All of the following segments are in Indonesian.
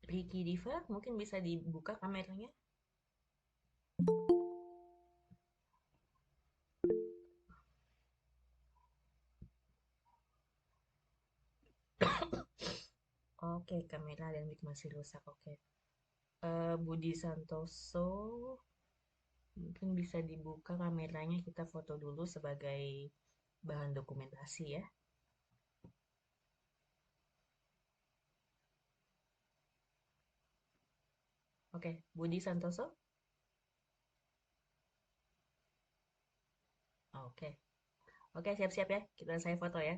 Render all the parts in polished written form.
Ricky Diva, mungkin bisa dibuka kameranya. Oke, kamera dan mic masih rusak. Oke. Budi Santoso, mungkin bisa dibuka kameranya. Kita foto dulu sebagai bahan dokumentasi ya. Oke, Budi Santoso. Oke. Oke, siap-siap ya. Saya foto ya.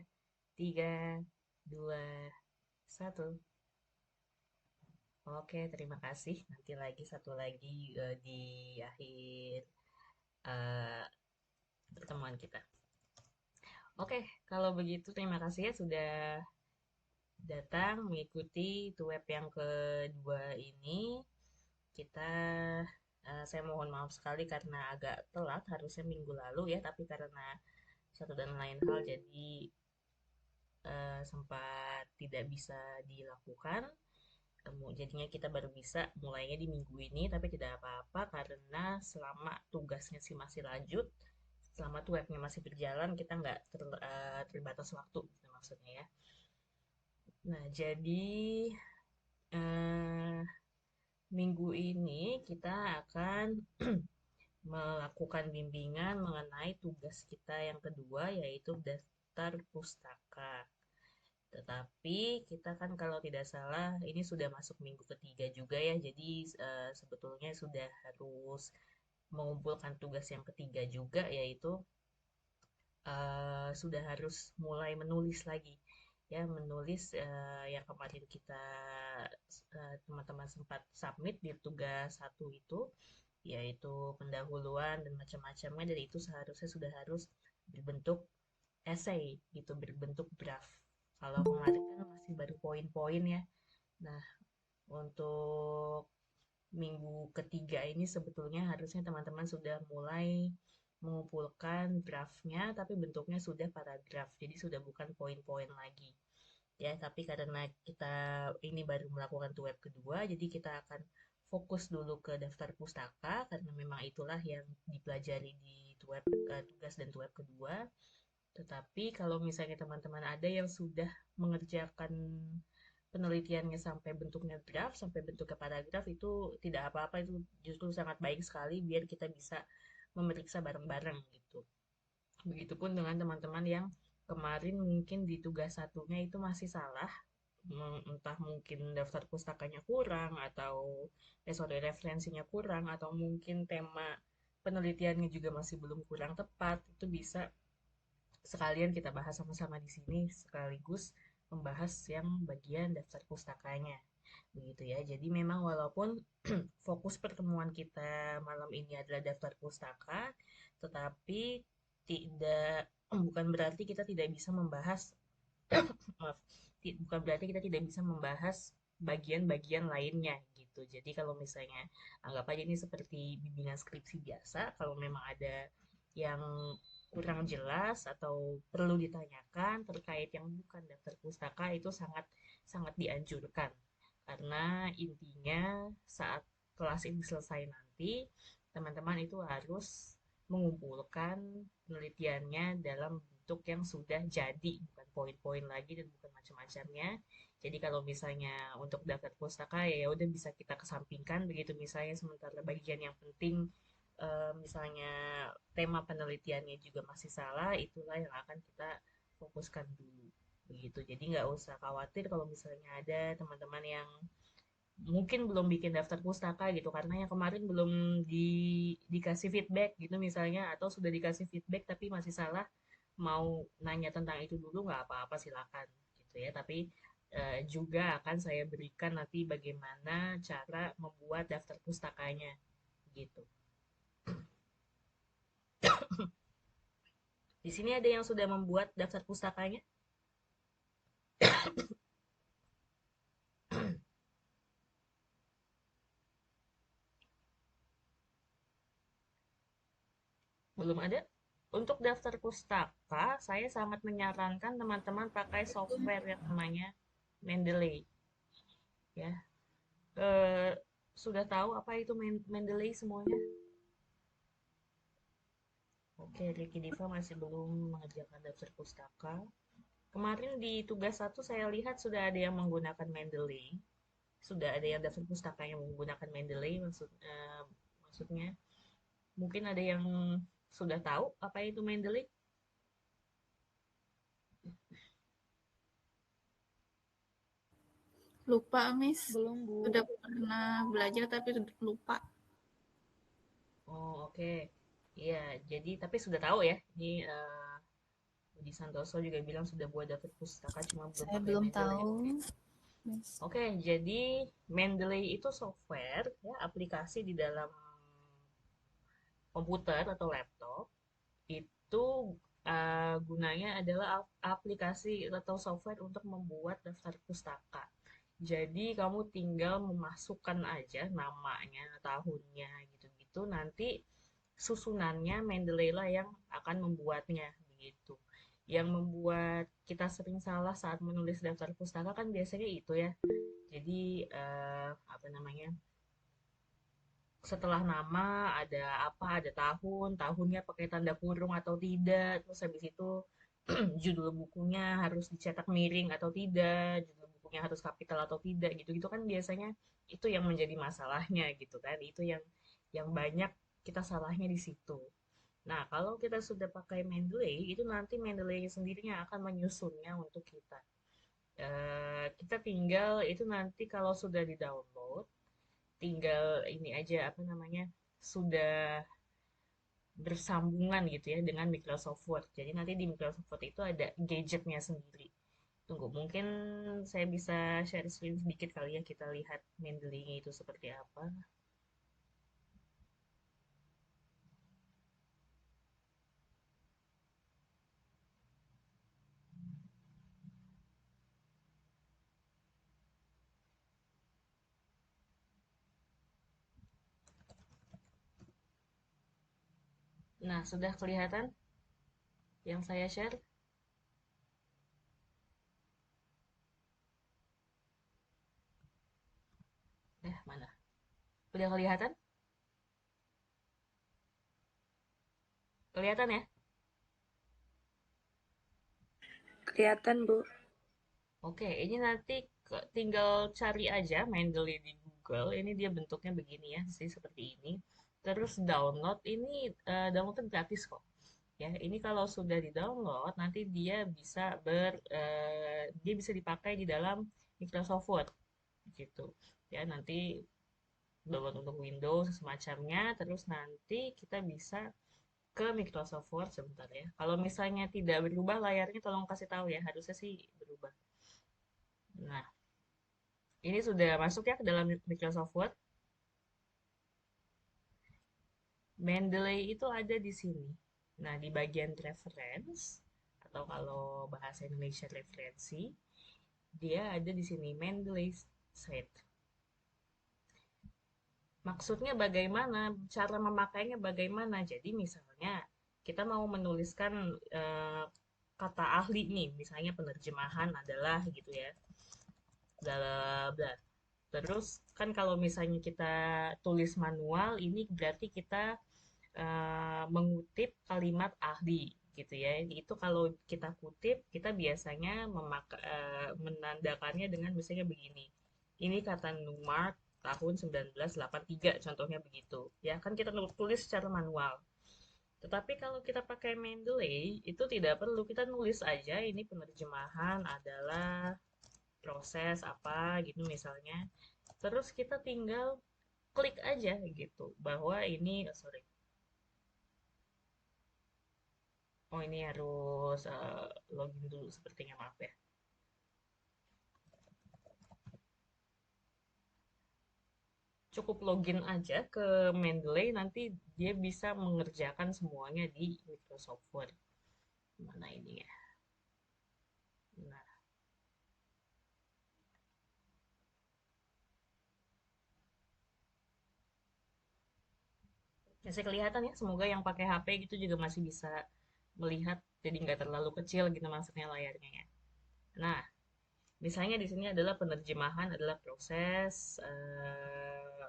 3, 2, 1. Oke, terima kasih. Nanti lagi satu lagi di akhir eh, pertemuan kita. Oke, kalau begitu terima kasih ya sudah datang mengikuti web yang kedua ini. Kita, saya mohon maaf sekali karena agak telat, harusnya minggu lalu ya, tapi karena satu dan lain hal jadi sempat tidak bisa dilakukan. Jadinya kita baru bisa mulainya di minggu ini, tapi tidak apa-apa karena selama tugasnya sih masih lanjut, selama tuh webnya masih berjalan, kita nggak terbatas waktu, gitu maksudnya ya. Nah, jadi eh, minggu ini kita akan melakukan bimbingan mengenai tugas kita yang kedua, yaitu daftar pustaka. Tetapi kita kan kalau tidak salah ini sudah masuk minggu ketiga juga ya, jadi sebetulnya sudah harus mengumpulkan tugas yang ketiga juga, yaitu sudah harus mulai menulis lagi. Ya, menulis yang kemarin kita teman-teman sempat submit di tugas satu itu, yaitu pendahuluan dan macam-macamnya, dan itu seharusnya sudah harus berbentuk essay gitu, berbentuk draft. Kalau kemarin kan masih baru poin-poin ya. Nah, untuk minggu ketiga ini sebetulnya harusnya teman-teman sudah mulai mengumpulkan draftnya, tapi bentuknya sudah paragraf, jadi sudah bukan poin-poin lagi. Ya, tapi karena kita ini baru melakukan web kedua, jadi kita akan fokus dulu ke daftar pustaka, karena memang itulah yang dipelajari di web tugas dan web kedua. Tetapi kalau misalnya teman-teman ada yang sudah mengerjakan penelitiannya sampai bentuknya draft, sampai bentuknya paragraf, itu tidak apa-apa, itu justru sangat baik sekali biar kita bisa memeriksa bareng-bareng gitu. Begitupun dengan teman-teman yang kemarin mungkin di tugas satunya itu masih salah, entah mungkin daftar pustakanya kurang atau sorry, referensinya kurang atau mungkin tema penelitiannya juga masih belum kurang tepat, itu bisa sekalian kita bahas sama-sama di sini sekaligus membahas yang bagian daftar pustakanya. Begitu ya. Jadi memang walaupun fokus pertemuan kita malam ini adalah daftar pustaka, tetapi tidak bukan berarti kita tidak bisa membahas maaf, bukan berarti kita tidak bisa membahas bagian-bagian lainnya gitu. Jadi kalau misalnya anggap aja ini seperti bimbingan skripsi biasa, kalau memang ada yang kurang jelas atau perlu ditanyakan terkait yang bukan daftar pustaka, itu sangat sangat dianjurkan. Karena intinya saat kelas ini selesai nanti, teman-teman itu harus mengumpulkan penelitiannya dalam bentuk yang sudah jadi, bukan poin-poin lagi dan bukan macam-macamnya. Jadi kalau misalnya untuk daftar pustaka ya udah bisa kita kesampingkan begitu, misalnya sementara bagian yang penting misalnya tema penelitiannya juga masih salah, itulah yang akan kita fokuskan dulu begitu. Jadi nggak usah khawatir kalau misalnya ada teman-teman yang mungkin belum bikin daftar pustaka gitu karena yang kemarin belum dikasih feedback gitu misalnya, atau sudah dikasih feedback tapi masih salah, mau nanya tentang itu dulu nggak apa-apa, silakan gitu ya. Tapi juga akan saya berikan nanti bagaimana cara membuat daftar pustakanya gitu. Di sini ada yang sudah membuat daftar pustakanya? Belum ada? Untuk daftar pustaka, saya sangat menyarankan teman-teman pakai software yang namanya Mendeley ya. Eh, sudah tahu apa itu Mendeley semuanya? Oke, Ricky Diva masih belum mengerjakan daftar pustaka. Kemarin di tugas satu saya lihat sudah ada yang menggunakan Mendeley. Sudah ada yang daftar pustaka yang menggunakan Mendeley maksudnya. Mungkin ada yang sudah tahu apa itu Mendeley? Lupa, Miss. Belum, Bu. Sudah pernah belajar tapi lupa. Oh, oke. Iya, jadi tapi sudah tahu ya. Ini Budi Santoso juga bilang sudah buat daftar pustaka cuma belum Saya pakai belum Mendeley. tahu, Oke. Miss. Oke, jadi Mendeley itu software ya, aplikasi di dalam komputer atau laptop. Itu gunanya adalah aplikasi atau software untuk membuat daftar pustaka. Jadi kamu tinggal memasukkan aja namanya, tahunnya gitu-gitu. Nanti susunannya Mendeley lah yang akan membuatnya begitu. Yang membuat kita sering salah saat menulis daftar pustaka kan biasanya itu ya. Jadi apa namanya? Setelah nama ada apa, ada tahun, tahunnya pakai tanda kurung atau tidak, terus habis itu judul bukunya harus dicetak miring atau tidak, judul bukunya harus kapital atau tidak gitu-gitu kan biasanya itu yang menjadi masalahnya gitu kan. Itu yang banyak kita salahnya di situ. Nah, kalau kita sudah pakai Mendeley, itu nanti Mendeley sendirinya akan menyusunnya untuk kita. Kita tinggal itu nanti kalau sudah di-download, tinggal ini aja apa namanya sudah bersambungan gitu ya dengan Microsoft Word. Jadi nanti di Microsoft Word itu ada gadgetnya sendiri. Tunggu, mungkin saya bisa share screen sedikit kali ya kita lihat Mendeley itu seperti apa. Nah, sudah kelihatan yang saya share? Mana? Udah kelihatan? Kelihatan ya? Kelihatan, Bu. Oke, ini nanti tinggal cari aja Mendeley di Google. Ini dia bentuknya begini ya, sih seperti ini. Terus download ini downloadnya gratis kok. Ya, ini kalau sudah di-download nanti dia bisa dipakai di dalam Microsoft Word gitu. Ya, nanti download untuk Windows semacamnya, terus nanti kita bisa ke Microsoft Word sebentar ya. Kalau misalnya tidak berubah layarnya tolong kasih tahu ya, harusnya sih berubah. Nah, ini sudah masuk ya ke dalam Microsoft Word. Mendeley itu ada di sini. Nah, di bagian reference atau kalau bahasa Indonesia referensi, dia ada di sini Mendeley set. Maksudnya bagaimana? Cara memakainya bagaimana? Jadi misalnya kita mau menuliskan eh, kata ahli nih, misalnya penerjemahan adalah gitu ya, bla bla bla. Terus kan kalau misalnya kita tulis manual, ini berarti kita mengutip kalimat ahli gitu ya. Itu kalau kita kutip, kita biasanya menandakannya dengan misalnya begini. Ini kata Newmark tahun 1983, contohnya begitu. Ya, kan kita tulis secara manual. Tetapi kalau kita pakai Mendeley, itu tidak perlu. Kita nulis aja ini penerjemahan adalah proses apa gitu misalnya. Terus kita tinggal klik aja gitu bahwa ini, sorry, oh ini harus login dulu sepertinya, maaf ya. Cukup login aja ke Mendeley, nanti dia bisa mengerjakan semuanya di Microsoft Word. Mana ini ya? Nah, masih kelihatan ya, semoga yang pakai HP gitu juga masih bisa melihat, jadi nggak terlalu kecil gitu maksudnya layarnya ya. Nah, Misalnya di sini adalah penerjemahan adalah proses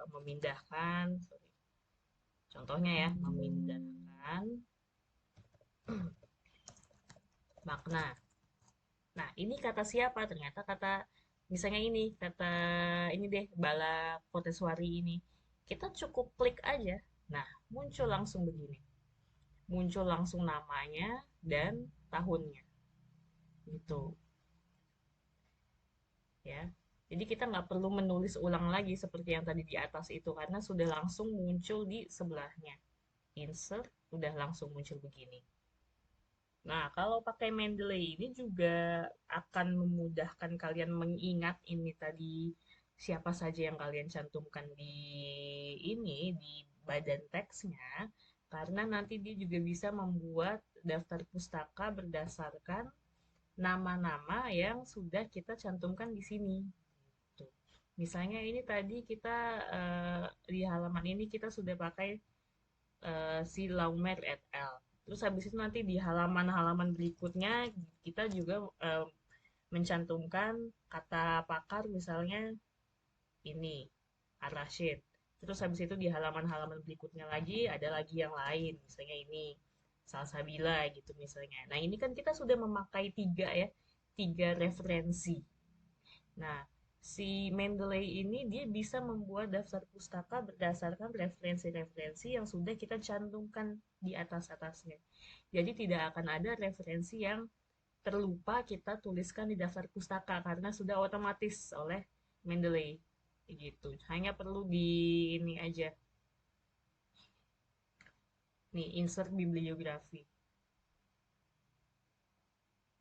memindahkan, sorry. Contohnya ya, memindahkan makna. Nah, ini kata siapa? Ternyata kata, misalnya ini, kata ini deh, bala poteswari ini. Kita cukup klik aja. Nah, muncul langsung begini. Muncul langsung namanya dan tahunnya. Gitu, ya. Jadi kita nggak perlu menulis ulang lagi seperti yang tadi di atas itu, karena sudah langsung muncul di sebelahnya. Insert, udah langsung muncul begini. Nah, kalau pakai Mendeley ini juga akan memudahkan kalian mengingat ini tadi siapa saja yang kalian cantumkan di ini di badan teksnya, karena nanti dia juga bisa membuat daftar pustaka berdasarkan nama-nama yang sudah kita cantumkan di sini. Tuh. Misalnya ini tadi kita di halaman ini kita sudah pakai si Laumer et al. Terus habis itu nanti di halaman-halaman berikutnya kita juga mencantumkan kata pakar misalnya ini Ar-Rasyid. Terus habis itu di halaman-halaman berikutnya lagi ada lagi yang lain, misalnya ini Salsabila gitu misalnya. Nah ini kan kita sudah memakai tiga ya, tiga referensi. Nah, si Mendeley ini dia bisa membuat daftar pustaka berdasarkan referensi-referensi yang sudah kita cantumkan di atas-atasnya. Jadi tidak akan ada referensi yang terlupa kita tuliskan di daftar pustaka karena sudah otomatis oleh Mendeley gitu. Hanya perlu di ini aja. Nih, insert bibliografi.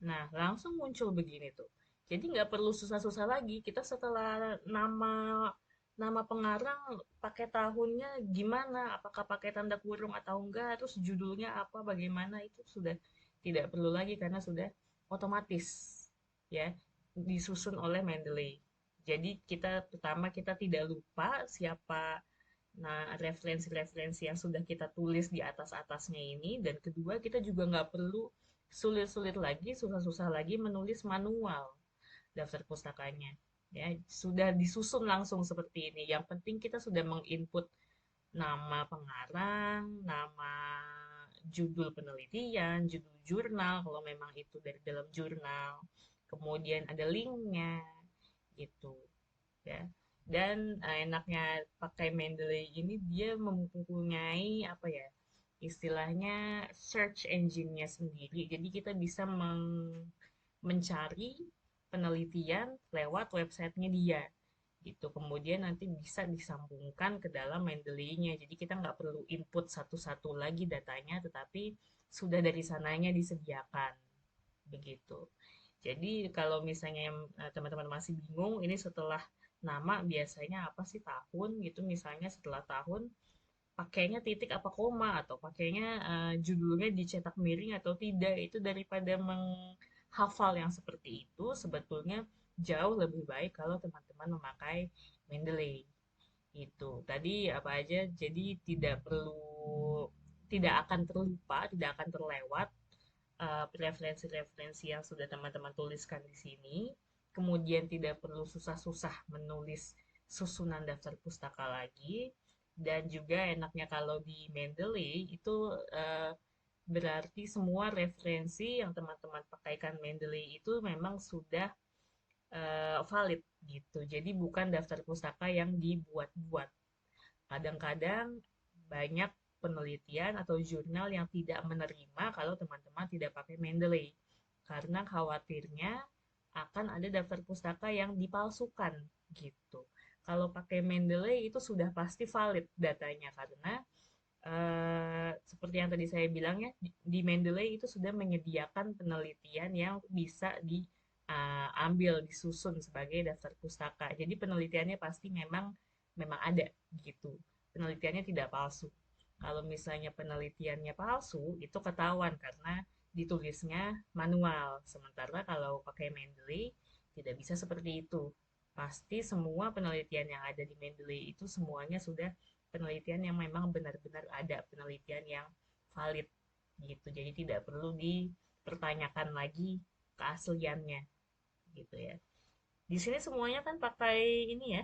Nah, langsung muncul begini tuh. Jadi nggak perlu susah-susah lagi. Kita setelah nama nama pengarang pakai tahunnya gimana, apakah pakai tanda kurung atau enggak, terus judulnya apa, bagaimana itu sudah tidak perlu lagi karena sudah otomatis ya disusun oleh Mendeley. Jadi kita pertama kita tidak lupa siapa referensi-referensi yang sudah kita tulis di atas-atasnya ini, dan kedua kita juga nggak perlu sulit-sulit lagi, susah-susah lagi menulis manual daftar pustakanya. Ya, sudah disusun langsung seperti ini. Yang penting kita sudah menginput nama pengarang, nama judul penelitian, judul jurnal kalau memang itu dari dalam jurnal. Kemudian ada linknya gitu ya. Dan enaknya pakai Mendeley ini dia mempunyai apa ya? Istilahnya search engine-nya sendiri. Jadi kita bisa mencari penelitian lewat websitenya dia gitu. Kemudian nanti bisa disambungkan ke dalam Mendeley-nya. Jadi kita nggak perlu input satu-satu lagi datanya, tetapi sudah dari sananya disediakan begitu. Jadi kalau misalnya teman-teman masih bingung, ini setelah nama biasanya apa sih tahun gitu, misalnya setelah tahun pakainya titik apa koma atau pakainya judulnya dicetak miring atau tidak, itu daripada menghafal yang seperti itu sebetulnya jauh lebih baik kalau teman-teman memakai Mendeley. Itu tadi apa aja, jadi tidak perlu, tidak akan terlupa, tidak akan terlewat referensi-referensi yang sudah teman-teman tuliskan di sini. Kemudian tidak perlu susah-susah menulis susunan daftar pustaka lagi. Dan juga enaknya kalau di Mendeley itu berarti semua referensi yang teman-teman pakaikan Mendeley itu memang sudah valid gitu. Jadi bukan daftar pustaka yang dibuat-buat. Kadang-kadang banyak penelitian atau jurnal yang tidak menerima kalau teman-teman tidak pakai Mendeley karena khawatirnya akan ada daftar pustaka yang dipalsukan gitu. Kalau pakai Mendeley itu sudah pasti valid datanya karena seperti yang tadi saya bilang ya di Mendeley itu sudah menyediakan penelitian yang bisa diambil disusun sebagai daftar pustaka. Jadi penelitiannya pasti memang memang ada gitu. Penelitiannya tidak palsu. Kalau misalnya penelitiannya palsu, itu ketahuan karena ditulisnya manual. Sementara kalau pakai Mendeley, tidak bisa seperti itu. Pasti semua penelitian yang ada di Mendeley itu semuanya sudah penelitian yang memang benar-benar ada, penelitian yang valid gitu. Jadi tidak perlu dipertanyakan lagi keasliannya gitu ya. Di sini semuanya kan pakai ini ya.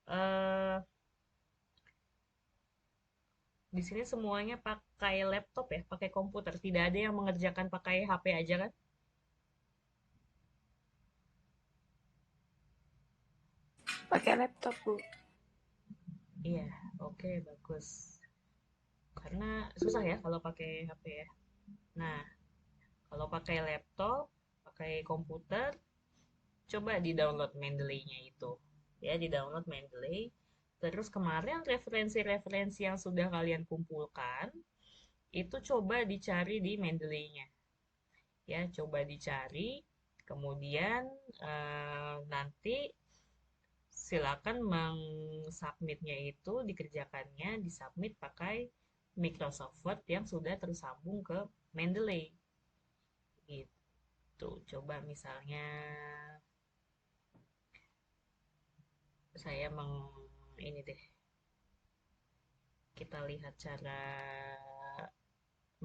eh di sini semuanya pakai laptop ya, pakai komputer. Tidak ada yang mengerjakan pakai HP aja kan? Pakai laptop, Bu. Iya, oke, bagus. Karena susah ya kalau pakai HP ya. Nah, kalau pakai laptop, pakai komputer, coba di-download Mendeley-nya itu. Ya, di-download Mendeley. Terus kemarin referensi-referensi yang sudah kalian kumpulkan, itu coba dicari di Mendeley-nya. Ya, coba dicari. Kemudian nanti silakan mengsubmitnya itu dikerjakannya disubmit pakai Microsoft Word yang sudah tersambung ke Mendeley gitu. Coba misalnya saya ini deh, kita lihat cara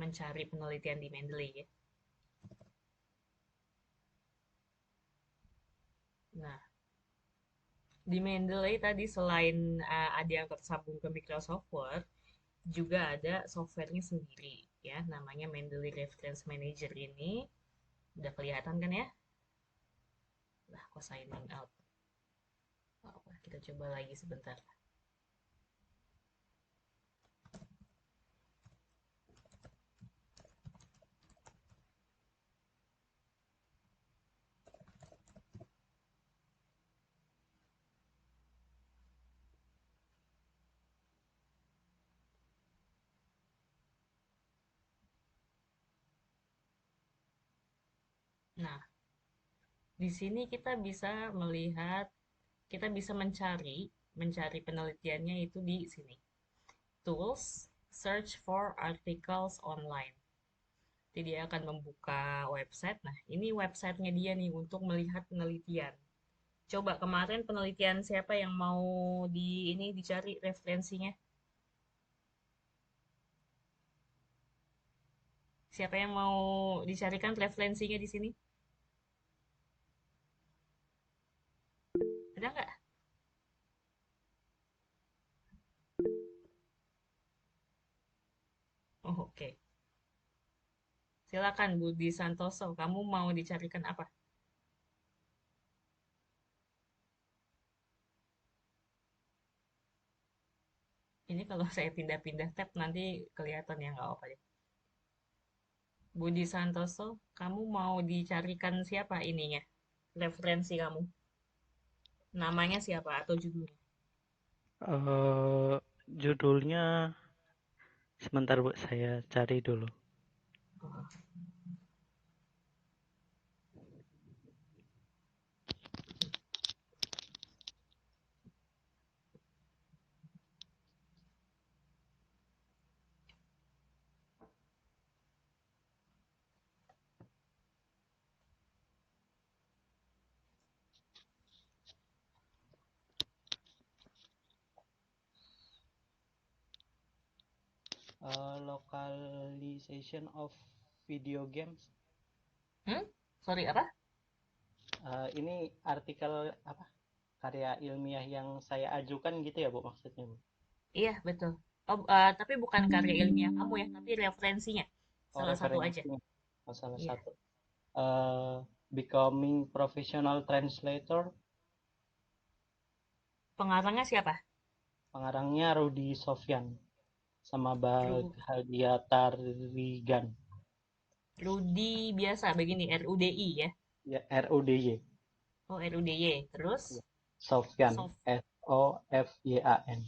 mencari penelitian di Mendeley ya. Nah, di Mendeley tadi selain ada yang tersambung ke Microsoft Word, juga ada softwarenya sendiri ya, namanya Mendeley Reference Manager ini. Udah kelihatan kan ya? Lah, kok signing out? Oh, kita coba lagi sebentar. Nah, di sini kita bisa melihat, kita bisa mencari penelitiannya itu di sini. Tools, search for articles online. Jadi dia akan membuka website. Nah, ini websitenya dia nih untuk melihat penelitian. Coba kemarin penelitian siapa yang mau ini dicari referensinya? Siapa yang mau dicarikan referensinya di sini? Ada nggak? Oh, oke. Silakan Budi Santoso, kamu mau dicarikan apa? Ini kalau saya pindah-pindah tab nanti kelihatan ya, nggak apa-apa deh. Budi Santoso, kamu mau dicarikan siapa ininya? Referensi kamu. Namanya siapa atau judulnya? eh Judulnya sebentar Bu, saya cari dulu. Oh, Localization of video games. sorry apa? Ini artikel apa? Karya ilmiah yang saya ajukan gitu ya Bu maksudnya Bu? Iya, betul. Oh, tapi bukan karya ilmiah kamu ya, tapi referensinya. Oh Salah satu aja. referensinya. Oh, salah Iya. satu. Becoming professional translator. Pengarangnya siapa? Pengarangnya Rudy Sofyan sama Ru Bahagia Tarigan. Rudi biasa begini, RUDI ya. Ya, RUDY. Oh, RUDY. Terus Sofyan. Sof SOFYAN.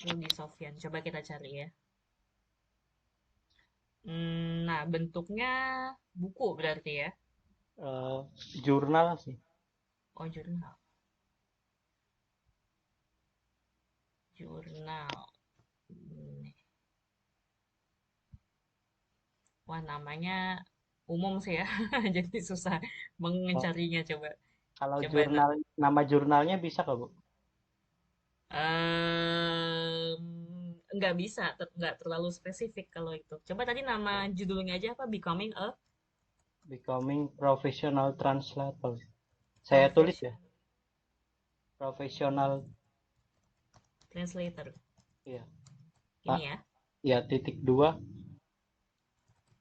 Rudi Sofyan. Coba kita cari ya. Nah, bentuknya buku berarti ya. Eh, Jurnal sih. Oh, jurnal. Jurnal. Hmm, Wah, namanya umum sih ya. Jadi susah Oh, mencarinya coba. kalau Coba jurnal, nama jurnalnya bisa kok, Bu? nggak bisa, nggak terlalu spesifik kalau itu. Coba tadi nama judulnya aja apa? Becoming a Becoming Professional Translator. Saya tulis ya, Professional profesional. translator. Iya, Ini Pak. ya, Ya, titik 2,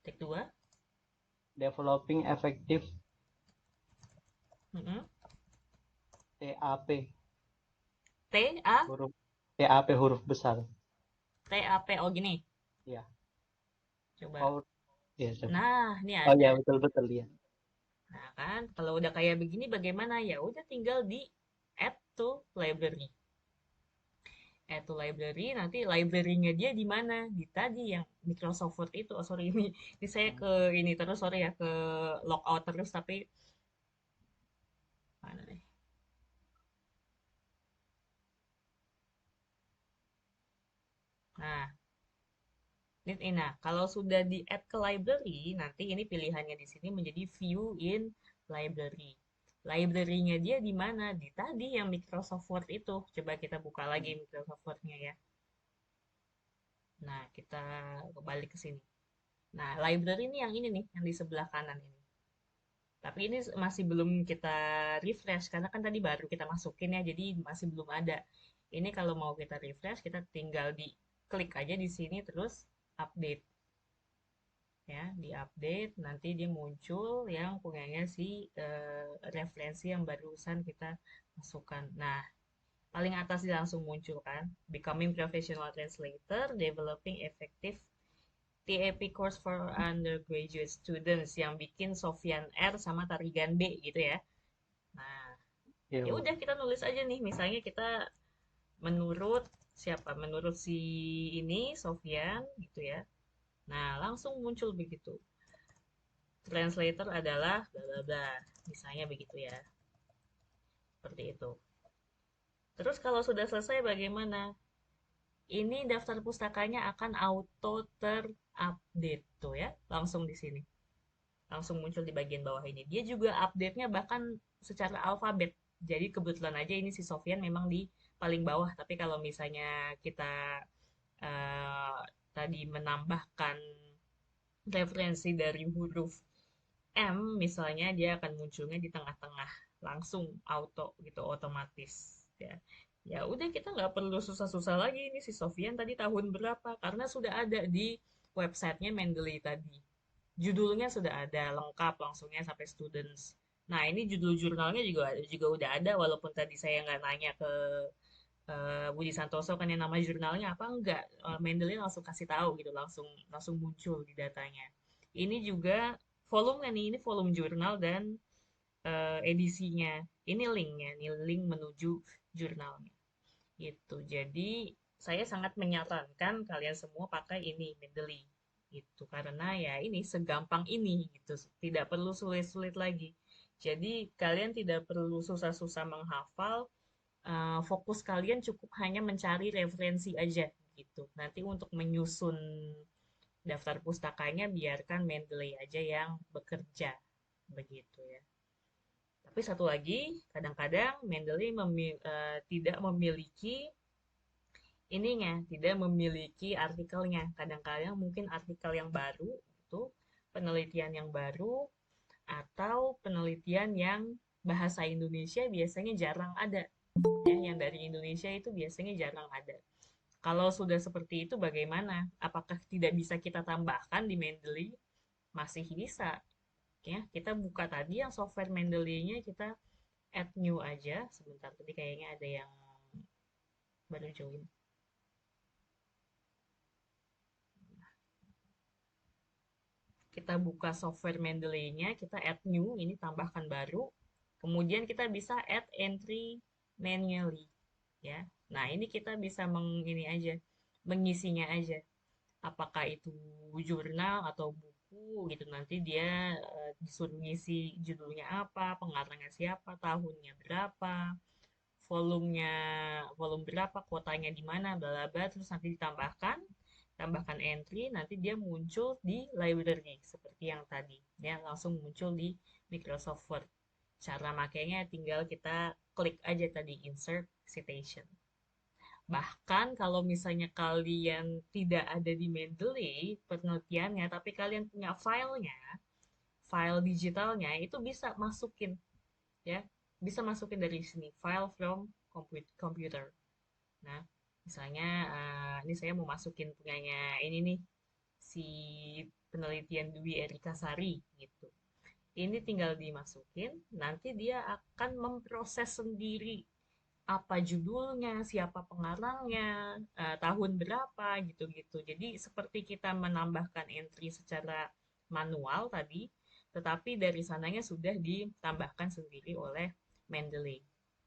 titik 2. developing effective Mm-mm. TAP T A huruf TAP huruf besar. T A P, oh gini. Ya. Coba. Oh, ya, coba. Nah, ini Oh ya, ada. betul-betul ya. Nah, kan kalau udah kayak begini bagaimana? Ya udah tinggal di add to library. Add to library, nanti library-nya dia di mana? Di tadi yang Microsoft Word itu. Oh, sorry, ini saya ke ini terus, sorry ya, ke logout terus, tapi mana nih? Nah, nah, kalau sudah di add ke library, nanti ini pilihannya di sini menjadi view in library. Library-nya dia di mana? Di tadi yang Microsoft Word itu. Coba kita buka lagi Microsoft Word-nya ya. Nah, kita kembali ke sini. Nah, library ini yang ini nih, yang di sebelah kanan ini. Tapi ini masih belum kita refresh, karena kan tadi baru kita masukin ya, jadi masih belum ada. Ini kalau mau kita refresh, kita tinggal di klik aja di sini, terus update. Ya, di update, nanti dia muncul yang punyanya si referensi yang barusan kita masukkan. Nah, paling atas dia langsung muncul kan, Becoming Professional Translator, Developing Effective TAP Course for Undergraduate Students, yang bikin Sofyan R sama Tarigan B gitu ya. Nah, Iya, ya Bu. udah kita nulis aja nih, misalnya kita menurut siapa? Menurut si ini Sofyan gitu ya. Nah, langsung muncul begitu. Translator adalah bla bla bla. Misalnya begitu ya. Seperti itu. Terus kalau sudah selesai bagaimana? Ini daftar pustakanya akan auto terupdate tuh ya, langsung di sini. Langsung muncul di bagian bawah ini. Dia juga update-nya bahkan secara alfabet. Jadi kebetulan aja ini si Sofyan memang di paling bawah. Tapi kalau misalnya kita eh, tadi menambahkan referensi dari huruf M, misalnya dia akan munculnya di tengah-tengah. Langsung auto gitu, otomatis. Ya, ya udah kita nggak perlu susah-susah lagi ini si Sofyan tadi tahun berapa karena sudah ada di websitenya Mendeley tadi. Judulnya sudah ada lengkap langsungnya sampai students. Nah, ini judul jurnalnya juga udah ada walaupun tadi saya nggak nanya ke Budi Santoso kan yang nama jurnalnya apa enggak. Mendeley langsung kasih tahu gitu, langsung langsung muncul di datanya. Ini juga volumenya nih, ini volume jurnal dan edisinya. Ini linknya, ini link menuju jurnalnya. Gitu. Jadi saya sangat menyarankan kalian semua pakai ini Mendeley gitu karena ya ini segampang ini gitu, tidak perlu sulit-sulit lagi. Jadi kalian tidak perlu susah-susah menghafal, fokus kalian cukup hanya mencari referensi aja gitu. Nanti untuk menyusun daftar pustakanya biarkan Mendeley aja yang bekerja begitu ya. Tapi satu lagi, kadang-kadang Mendeley tidak memiliki ininya, tidak memiliki artikelnya. Kadang-kadang mungkin artikel yang baru itu penelitian yang baru atau penelitian yang bahasa Indonesia biasanya jarang ada. Ya, yang dari Indonesia itu biasanya jarang ada. Kalau sudah seperti itu bagaimana? Apakah tidak bisa kita tambahkan di Mendeley? Masih bisa. Ya, kita buka tadi yang software Mendeley-nya, kita add new aja. Sebentar, tadi kayaknya ada yang baru join. Kita buka software Mendeley-nya, kita add new, ini tambahkan baru. Kemudian kita bisa add entry manually, ya. Nah, ini kita bisa ini aja, mengisinya aja. Apakah itu jurnal atau buku gitu. Nanti dia disuruh ngisi judulnya apa, pengarangnya siapa, tahunnya berapa, volumenya volume berapa, kuotanya di mana, bla bla bla, terus nanti tambahkan entry, nanti dia muncul di library seperti yang tadi. Dia langsung muncul di Microsoft Word. Cara makainya tinggal kita klik aja tadi insert citation. Bahkan kalau misalnya kalian tidak ada di Mendeley penelitiannya, tapi kalian punya filenya, file digitalnya, itu bisa masukin ya. bisa masukin dari sini, file from computer. Nah, misalnya ini saya mau masukin punyanya ini nih, si penelitian Dwi Erika Sari gitu. Ini tinggal dimasukin, nanti dia akan memproses sendiri apa judulnya, siapa pengarangnya, tahun berapa gitu-gitu. Jadi seperti kita menambahkan entry secara manual tadi, tetapi dari sananya sudah ditambahkan sendiri oleh Mendeley.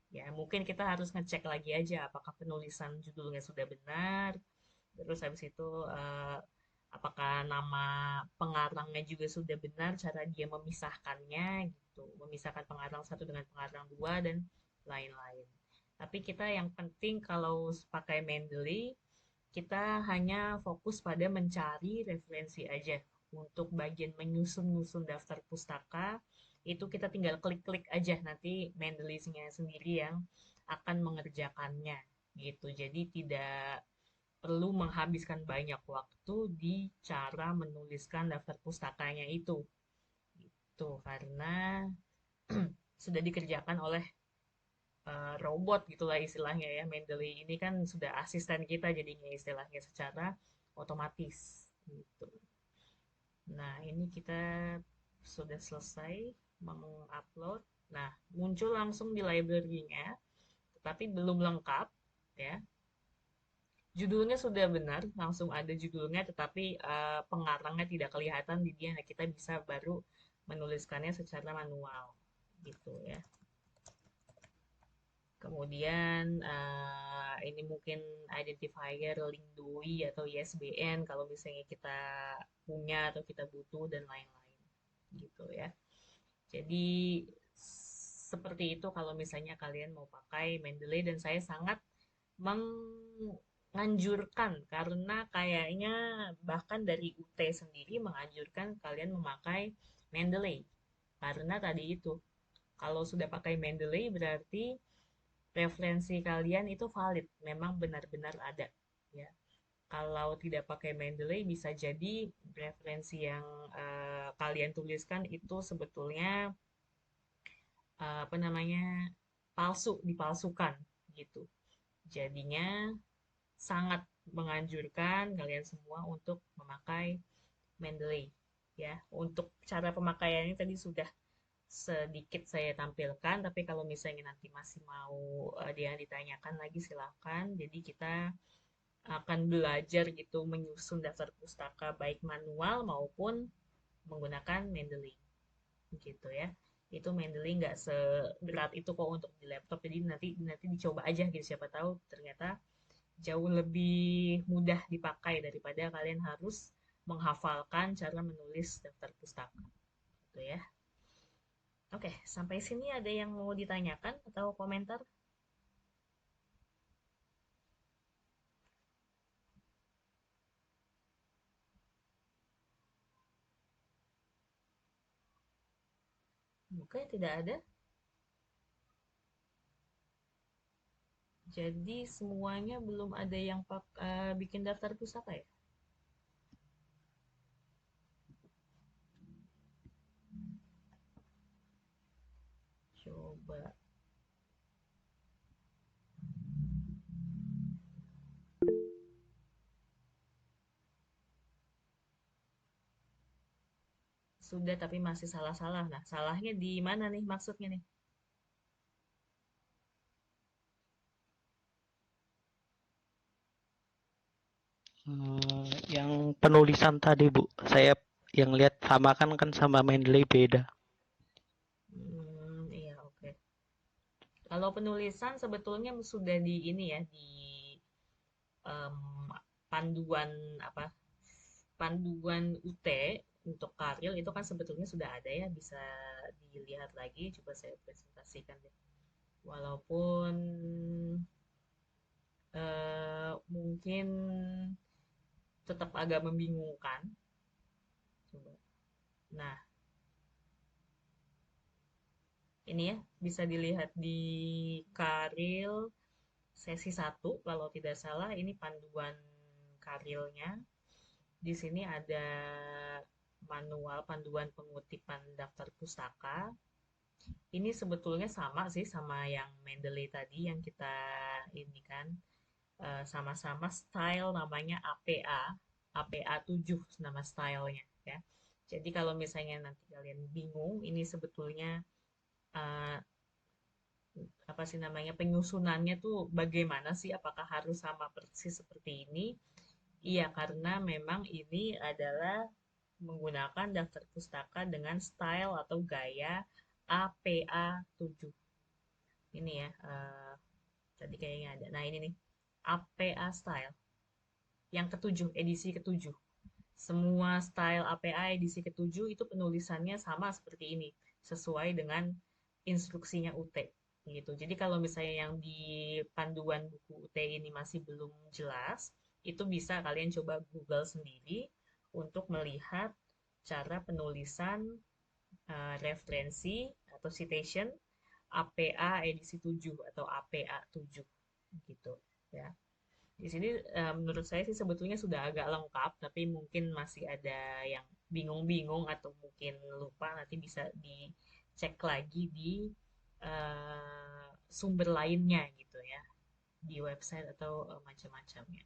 Ya, mungkin kita harus ngecek lagi aja apakah penulisan judulnya sudah benar, terus habis itu apakah nama pengarangnya juga sudah benar, cara dia memisahkannya gitu, memisahkan pengarang satu dengan pengarang dua dan lain-lain. Tapi kita yang penting kalau pakai Mendeley, kita hanya fokus pada mencari referensi aja. Untuk bagian menyusun-nyusun daftar pustaka, itu kita tinggal klik-klik aja, nanti Mendeley-nya sendiri yang akan mengerjakannya gitu. Jadi tidak perlu menghabiskan banyak waktu di cara menuliskan daftar pustakanya itu. Itu karena sudah dikerjakan oleh robot gitulah istilahnya ya. Mendeley ini kan sudah asisten kita jadinya istilahnya secara otomatis gitu. Nah, ini kita sudah selesai mengupload. Nah, muncul langsung di library-nya, tetapi belum lengkap ya. Judulnya sudah benar, langsung ada judulnya, tetapi pengarangnya tidak kelihatan di dia. Nah, kita bisa baru menuliskannya secara manual gitu ya. Kemudian ini mungkin identifier link DOI atau ISBN kalau misalnya kita punya atau kita butuh dan lain-lain gitu ya. Jadi seperti itu kalau misalnya kalian mau pakai Mendeley, dan saya sangat menganjurkan karena kayaknya bahkan dari UT sendiri menganjurkan kalian memakai Mendeley. Karena tadi itu kalau sudah pakai Mendeley berarti referensi kalian itu valid, memang benar-benar ada ya. Kalau tidak pakai Mendeley bisa jadi referensi yang kalian tuliskan itu sebetulnya apa namanya palsu, dipalsukan gitu. Jadinya sangat menganjurkan kalian semua untuk memakai Mendeley ya. Untuk cara pemakaiannya tadi sudah sedikit saya tampilkan, tapi kalau misalnya nanti masih mau dia ditanyakan lagi silahkan. Jadi kita akan belajar gitu menyusun daftar pustaka baik manual maupun menggunakan Mendeley gitu ya. Itu Mendeley nggak seberat itu kok untuk di laptop, jadi nanti nanti dicoba aja gitu, siapa tahu ternyata jauh lebih mudah dipakai daripada kalian harus menghafalkan cara menulis daftar pustaka gitu ya. Oke, sampai sini ada yang mau ditanyakan atau komentar? Oke, tidak ada. Jadi semuanya belum ada yang bikin daftar pustaka ya? Coba. Sudah tapi masih salah-salah. Nah, salahnya di mana nih maksudnya nih? Yang penulisan tadi Bu, saya yang lihat sama kan sama Mendeley beda. Iya, oke. Kalau penulisan sebetulnya sudah di ini ya, di em, panduan apa? Panduan UT untuk Karil itu kan sebetulnya sudah ada ya, bisa dilihat lagi. Coba saya presentasikan deh. Walaupun mungkin tetap agak membingungkan. Coba. Nah, ini ya bisa dilihat di Karil sesi 1 kalau tidak salah, ini panduan Karilnya. Di sini ada manual panduan pengutipan daftar pustaka. Ini sebetulnya sama sih sama yang Mendeley tadi yang kita ini kan sama-sama style namanya APA, APA 7 nama stylenya ya. Jadi kalau misalnya nanti kalian bingung, ini sebetulnya eh, apa sih namanya penyusunannya tuh bagaimana sih? Apakah harus sama persis seperti ini? Iya, karena memang ini adalah menggunakan daftar pustaka dengan style atau gaya APA 7. Ini ya, tadi kayaknya ada. Nah, ini nih, APA style. Yang ketujuh, edisi ketujuh. Semua style APA edisi ketujuh itu penulisannya sama seperti ini, sesuai dengan instruksinya UT. Gitu. Jadi kalau misalnya yang di panduan buku UT ini masih belum jelas, itu bisa kalian coba Google sendiri untuk melihat cara penulisan referensi atau citation APA edisi 7 atau APA 7 gitu ya. Di sini menurut saya sih sebetulnya sudah agak lengkap, tapi mungkin masih ada yang bingung-bingung atau mungkin lupa, nanti bisa dicek lagi di sumber lainnya gitu ya, di website atau macam-macamnya.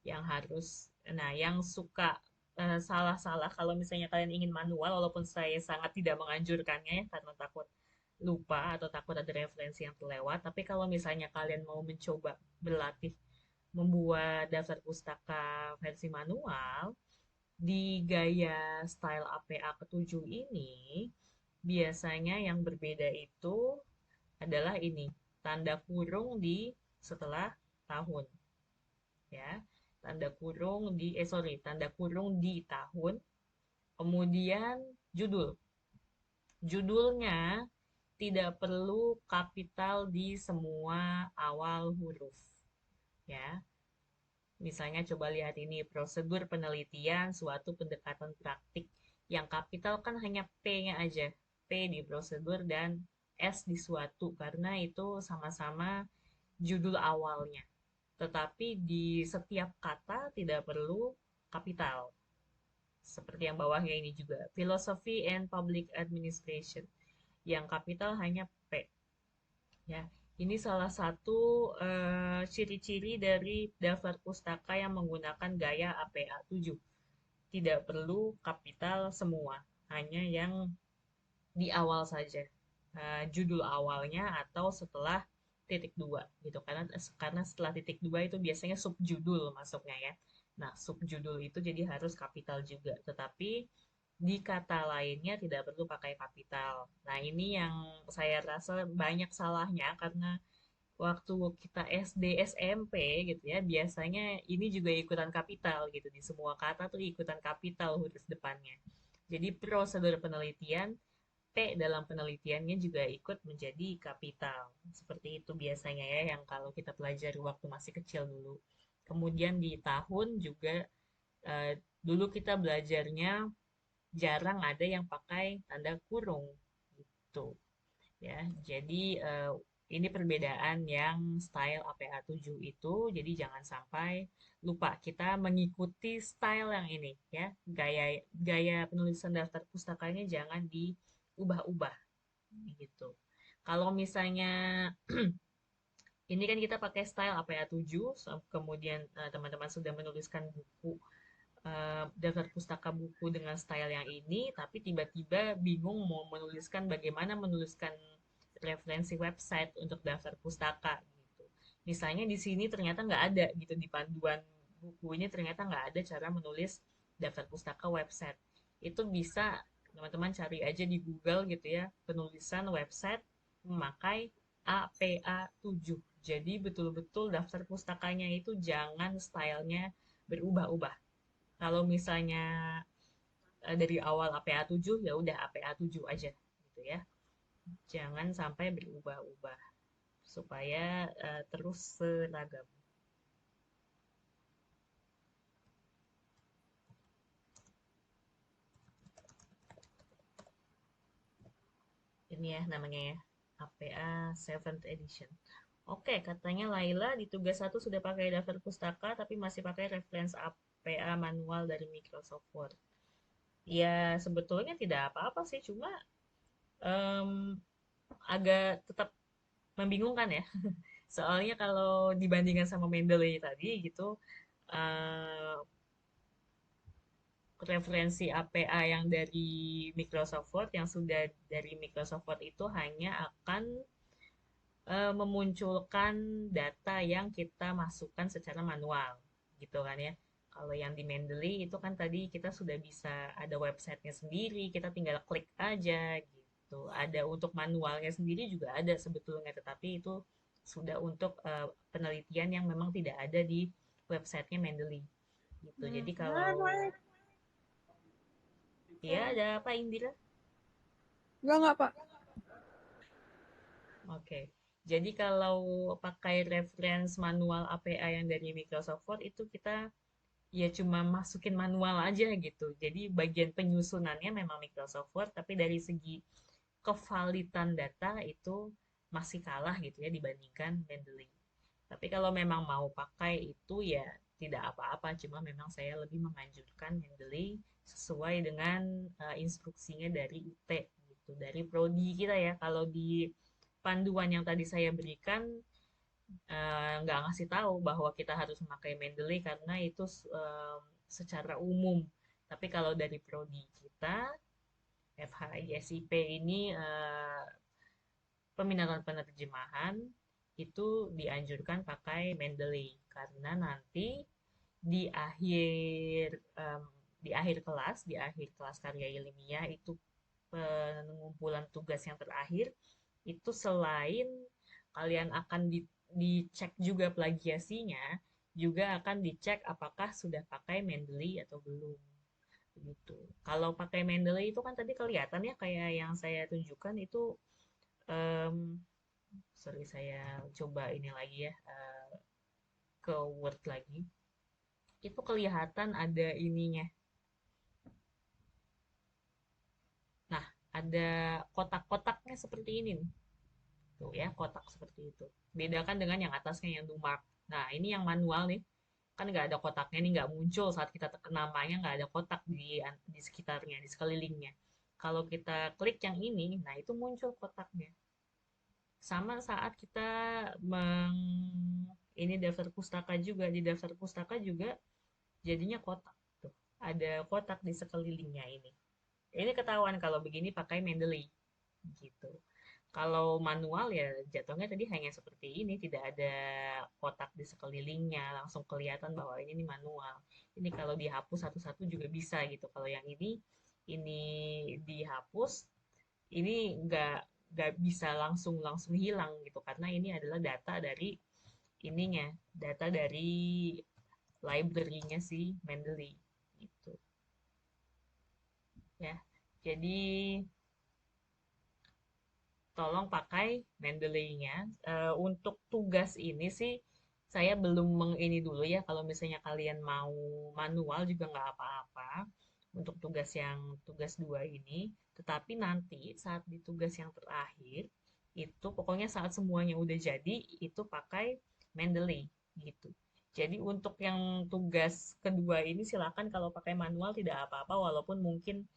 Yang harus, nah yang suka salah-salah kalau misalnya kalian ingin manual, walaupun saya sangat tidak menganjurkannya ya, karena takut lupa atau takut ada referensi yang terlewat. Tapi kalau misalnya kalian mau mencoba berlatih membuat daftar pustaka versi manual di gaya style APA ketujuh ini, biasanya yang berbeda itu adalah ini, tanda kurung di setelah tahun ya. Tanda kurung di tahun, kemudian judul. Judulnya tidak perlu kapital di semua awal huruf ya. Misalnya coba lihat ini, prosedur penelitian suatu pendekatan praktik. Yang kapital kan hanya P-nya aja. P di prosedur dan S di suatu, karena itu sama-sama judul awalnya. Tetapi di setiap kata tidak perlu kapital. Seperti yang bawahnya ini juga. Philosophy and Public Administration. Yang kapital hanya P. Ya, ini salah satu ciri-ciri dari daftar pustaka yang menggunakan gaya APA 7. Tidak perlu kapital semua, hanya yang di awal saja. Judul awalnya atau setelah titik dua gitu, karena setelah titik dua itu biasanya subjudul masuknya ya. Nah, subjudul itu jadi harus kapital juga, tetapi di kata lainnya tidak perlu pakai kapital. Nah, ini yang saya rasa banyak salahnya, karena waktu kita SD, SMP gitu ya, biasanya ini juga ikutan kapital gitu. Di semua kata tuh ikutan kapital huruf depannya. Jadi prosedur penelitian, P dalam penelitiannya juga ikut menjadi kapital. Seperti itu biasanya ya, yang kalau kita pelajari waktu masih kecil dulu. Kemudian di tahun juga dulu kita belajarnya jarang ada yang pakai tanda kurung gitu ya. Jadi ini perbedaan yang style APA 7 itu, jadi jangan sampai lupa kita mengikuti style yang ini ya. Gaya gaya penulisan daftar pustakanya jangan diubah-ubah gitu. Kalau misalnya ini kan kita pakai style APA 7, kemudian teman-teman sudah menuliskan buku daftar pustaka buku dengan style yang ini, tapi tiba-tiba bingung mau menuliskan bagaimana menuliskan referensi website untuk daftar pustaka gitu. Misalnya di sini ternyata nggak ada gitu, di panduan buku ini ternyata nggak ada cara menulis daftar pustaka website. Itu bisa teman-teman cari aja di Google gitu ya, penulisan website memakai APA 7. Jadi betul-betul daftar pustakanya itu jangan stylenya berubah-ubah. Kalau misalnya dari awal APA 7 ya udah APA 7 aja gitu ya. Jangan sampai berubah-ubah supaya terus seragam. Ini ya namanya ya, APA 7th edition. Oke, katanya Laila di tugas 1 sudah pakai daftar pustaka tapi masih pakai reference APA manual dari Microsoft Word. Ya sebetulnya tidak apa-apa sih, cuma um, agak tetap membingungkan ya. Soalnya kalau dibandingkan sama Mendeley tadi gitu, eh, referensi APA yang dari Microsoft Word, yang sudah dari Microsoft Word itu hanya akan memunculkan data yang kita masukkan secara manual, gitu kan ya. Kalau yang di Mendeley itu kan tadi kita sudah bisa ada websitenya sendiri, kita tinggal klik aja gitu. Ada untuk manualnya sendiri juga ada sebetulnya, tetapi itu sudah untuk penelitian yang memang tidak ada di websitenya Mendeley gitu. Jadi kalau ya ada apa Indira? Enggak, Pak. Oke. Jadi kalau pakai reference manual APA yang dari Microsoft Word itu kita ya cuma masukin manual aja gitu. Jadi bagian penyusunannya memang Microsoft Word, tapi dari segi kevalitan data itu masih kalah gitu ya dibandingkan Mendeley. Tapi kalau memang mau pakai itu ya tidak apa-apa, cuma memang saya lebih menganjurkan Mendeley sesuai dengan instruksinya dari UT gitu, dari prodi kita ya. Kalau di panduan yang tadi saya berikan nggak ngasih tahu bahwa kita harus memakai Mendeley karena itu secara umum. Tapi kalau dari prodi kita FHISIP ini peminatan penerjemahan itu dianjurkan pakai Mendeley karena nanti di akhir em, di akhir kelas karya ilmiah itu pengumpulan tugas yang terakhir itu selain kalian akan dicek juga plagiasinya, juga akan dicek apakah sudah pakai Mendeley atau belum. Gitu. Kalau pakai Mendeley itu kan tadi kelihatan ya kayak yang saya tunjukkan itu em, sorry saya coba ini lagi ya ke Word lagi. Itu kelihatan ada ininya. Nah, ada kotak-kotaknya seperti ini nih. Tuh ya, kotak seperti itu. Bedakan dengan yang atasnya yang Dumark. Nah, ini yang manual nih. Kan nggak ada kotaknya nih, nggak muncul saat kita tekan namanya, nggak ada kotak di sekitarnya, di sekelilingnya. Kalau kita klik yang ini, nah itu muncul kotaknya. Sama saat kita meng ini daftar pustaka juga, di daftar pustaka juga jadinya kotak. Tuh, ada kotak di sekelilingnya ini. Ini ketahuan kalau begini pakai Mendeley gitu. Kalau manual ya jatuhnya tadi hanya seperti ini, tidak ada kotak di sekelilingnya, langsung kelihatan bahwa ini manual. Ini kalau dihapus satu-satu juga bisa gitu. Kalau yang ini dihapus, ini nggak bisa langsung langsung hilang gitu karena ini adalah data dari ininya, data dari library-nya si Mendeley gitu ya. Jadi tolong pakai Mendeley-nya. Untuk tugas ini sih saya belum mengini dulu ya. Kalau misalnya kalian mau manual juga nggak apa-apa untuk tugas 2 ini. Tetapi nanti saat di tugas yang terakhir itu pokoknya saat semuanya udah jadi itu pakai Mendeley gitu. Jadi untuk yang tugas kedua ini silakan kalau pakai manual tidak apa-apa walaupun mungkin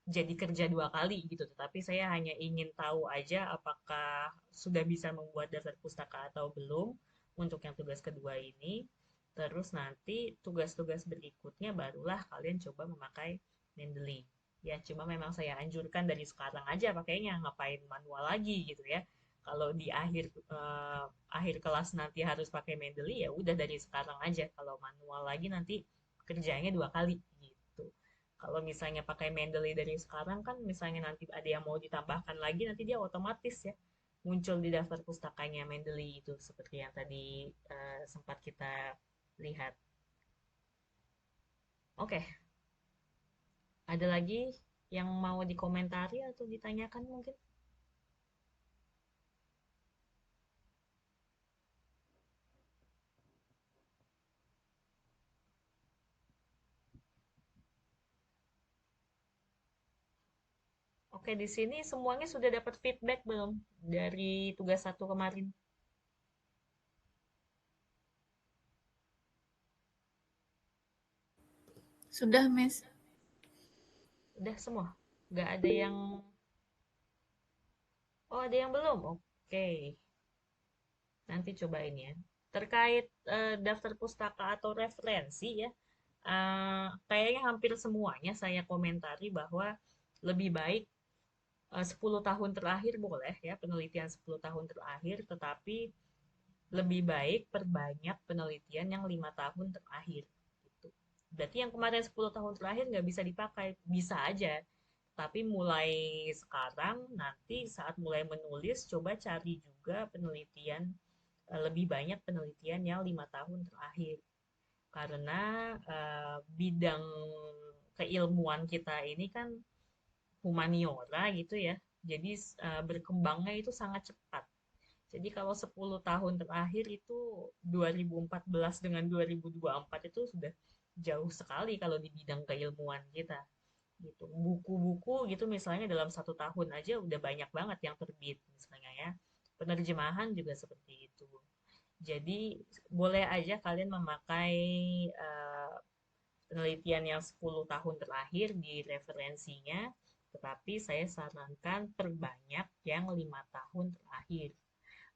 jadi kerja dua kali gitu. Tetapi saya hanya ingin tahu aja apakah sudah bisa membuat daftar pustaka atau belum untuk yang tugas kedua ini. Terus nanti tugas-tugas berikutnya barulah kalian coba memakai Mendeley. Ya, cuma memang saya anjurkan dari sekarang aja pakainya, ngapain manual lagi gitu ya. Kalau di akhir kelas nanti harus pakai Mendeley ya udah dari sekarang aja. Kalau manual lagi nanti kerjanya dua kali gitu. Kalau misalnya pakai Mendeley dari sekarang kan misalnya nanti ada yang mau ditambahkan lagi nanti dia otomatis ya muncul di daftar pustakanya Mendeley itu seperti yang tadi sempat kita lihat. Oke, ada lagi yang mau dikomentari atau ditanyakan mungkin? Oke, di sini semuanya sudah dapat feedback belum dari tugas satu kemarin? Sudah, Miss. Udah semua? Nggak ada yang Oh, ada yang belum? Oke, nanti cobain ya. Terkait daftar pustaka atau referensi ya, kayaknya hampir semuanya saya komentari bahwa lebih baik 10 tahun terakhir boleh ya, penelitian 10 tahun terakhir, tetapi lebih baik perbanyak penelitian yang 5 tahun terakhir. Gitu. Berarti yang kemarin 10 tahun terakhir nggak bisa dipakai, bisa aja. Tapi mulai sekarang, nanti saat mulai menulis, coba cari juga penelitian, lebih banyak penelitian yang 5 tahun terakhir. Karena bidang keilmuan kita ini kan humaniora gitu ya. Jadi berkembangnya itu sangat cepat. Jadi kalau 10 tahun terakhir itu 2014 dengan 2024 itu sudah jauh sekali kalau di bidang keilmuan kita. Gitu. Buku-buku gitu misalnya dalam 1 tahun aja udah banyak banget yang terbit misalnya ya. Penerjemahan juga seperti itu. Jadi boleh aja kalian memakai eh, penelitian yang 10 tahun terakhir di referensinya, tetapi saya sarankan perbanyak yang 5 tahun terakhir.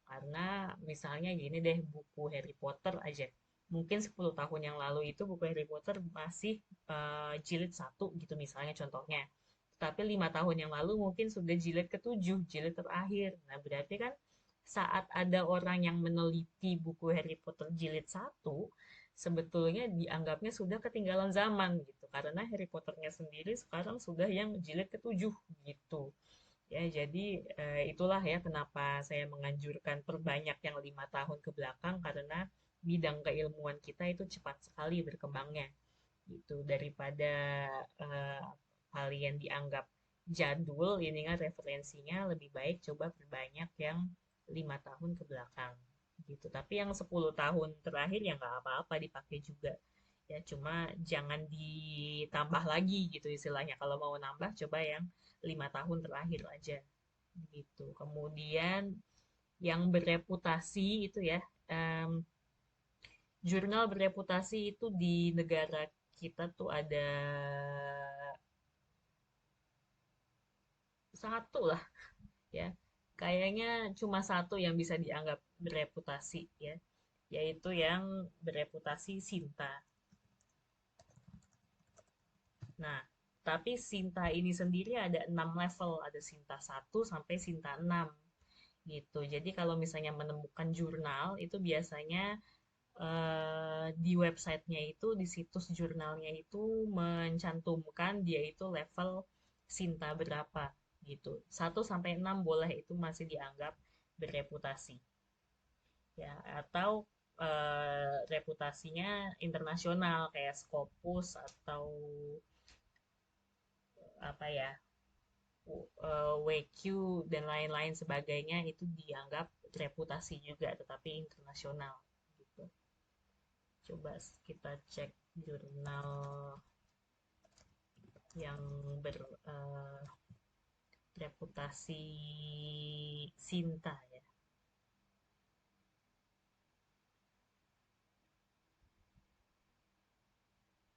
Karena misalnya gini deh, buku Harry Potter aja. Mungkin 10 tahun yang lalu itu buku Harry Potter masih jilid 1 gitu misalnya contohnya. Tapi 5 tahun yang lalu mungkin sudah jilid ke-7, jilid terakhir. Nah berarti kan saat ada orang yang meneliti buku Harry Potter jilid 1, sebetulnya dianggapnya sudah ketinggalan zaman gitu. Karena Harry Potternya sendiri sekarang sudah yang jilid ke-7 gitu. Ya, jadi itulah ya kenapa saya menganjurkan perbanyak yang 5 tahun ke belakang karena bidang keilmuan kita itu cepat sekali berkembangnya gitu daripada eh, kalian dianggap jadul ini kan referensinya lebih baik coba perbanyak yang 5 tahun ke belakang gitu. Tapi yang 10 tahun terakhir ya nggak apa-apa dipakai juga ya cuma jangan ditambah lagi gitu istilahnya kalau mau nambah coba yang 5 tahun terakhir aja gitu. Kemudian yang bereputasi itu ya, jurnal bereputasi itu di negara kita tuh ada satu lah ya. Kayaknya cuma satu yang bisa dianggap bereputasi ya, yaitu yang bereputasi Sinta. Nah, tapi Sinta ini sendiri ada 6 level, ada Sinta 1 sampai Sinta 6 gitu. Jadi kalau misalnya menemukan jurnal itu biasanya di websitenya itu, di situs jurnalnya itu mencantumkan dia itu level Sinta berapa gitu. 1 sampai 6 boleh itu masih dianggap bereputasi. Ya, atau reputasinya internasional kayak Scopus atau apa ya WQ dan lain-lain sebagainya itu dianggap reputasi juga tetapi internasional gitu. Coba kita cek jurnal yang berreputasi Sinta ya.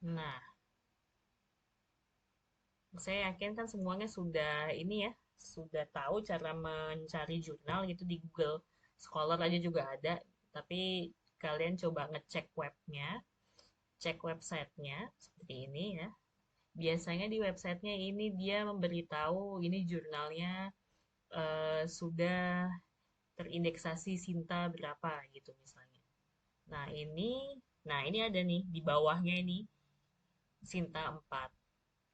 Nah, saya yakin kan semuanya sudah ini ya, sudah tahu cara mencari jurnal gitu di Google Scholar aja juga ada. Tapi kalian coba ngecek webnya, cek websitenya seperti ini ya. Biasanya di websitenya ini dia memberitahu ini jurnalnya sudah terindeksasi Sinta berapa gitu misalnya. Nah ini, nah ini ada nih di bawahnya ini Sinta 4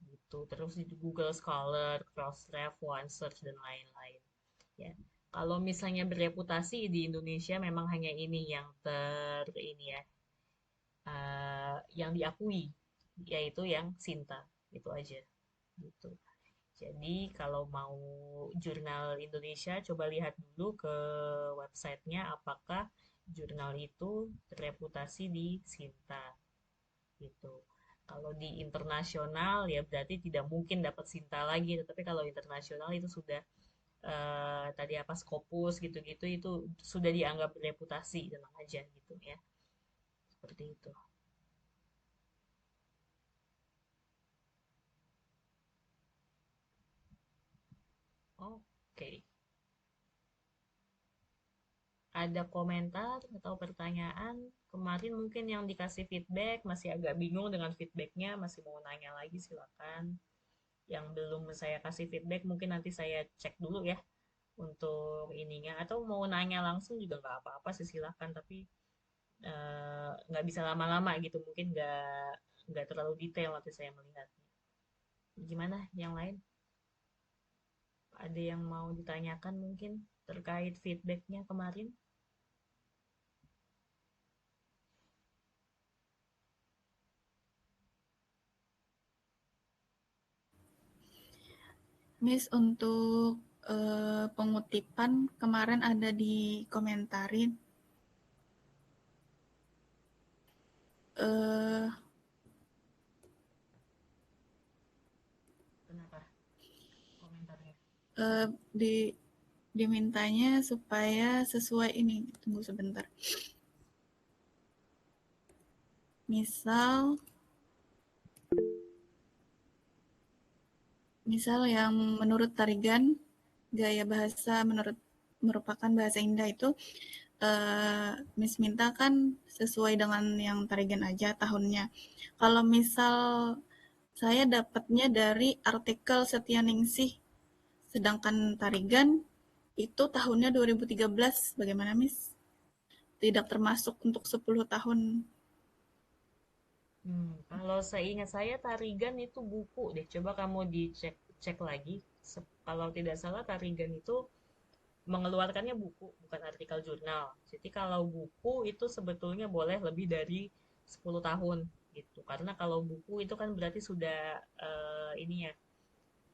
gitu. Terus di Google Scholar, Crossref, OneSearch dan lain-lain. Ya. Kalau misalnya bereputasi di Indonesia memang hanya ini yang ini ya, yang diakui, yaitu yang Sinta itu aja gitu. Jadi kalau mau jurnal Indonesia, coba lihat dulu ke websitenya apakah jurnal itu terreputasi di Sinta gitu. Kalau di internasional ya berarti tidak mungkin dapat Sinta lagi, tetapi kalau internasional itu sudah tadi apa Scopus gitu-gitu itu sudah dianggap bereputasi tenang aja gitu ya. Seperti itu. Oke. ada komentar atau pertanyaan? Kemarin mungkin yang dikasih feedback masih agak bingung dengan feedbacknya, masih mau nanya lagi silakan. Yang belum saya kasih feedback mungkin nanti saya cek dulu ya untuk ininya. Atau mau nanya langsung juga nggak apa-apa sih silakan. Tapi nggak bisa lama-lama gitu. Mungkin nggak terlalu detail nanti saya melihatnya. Gimana yang lain? Ada yang mau ditanyakan mungkin terkait feedbacknya kemarin? Miss, untuk pengutipan kemarin ada dikomentarin. Eh, Kenapa komentarnya? eh, di dimintanya supaya sesuai ini. Tunggu sebentar. Misal yang menurut Tarigan, gaya bahasa merupakan bahasa indah itu, Miss minta kan sesuai dengan yang Tarigan aja tahunnya. Kalau misal saya dapatnya dari artikel Setyaningsih, sedangkan Tarigan itu tahunnya 2013. Bagaimana, Miss? Tidak termasuk untuk 10 tahun. Kalau seingat saya Tarigan itu buku deh. Coba kamu dicek cek lagi. Kalau tidak salah Tarigan itu mengeluarkannya buku, bukan artikel jurnal. Jadi kalau buku itu sebetulnya boleh lebih dari 10 tahun gitu. Karena kalau buku itu kan berarti sudah ini ya,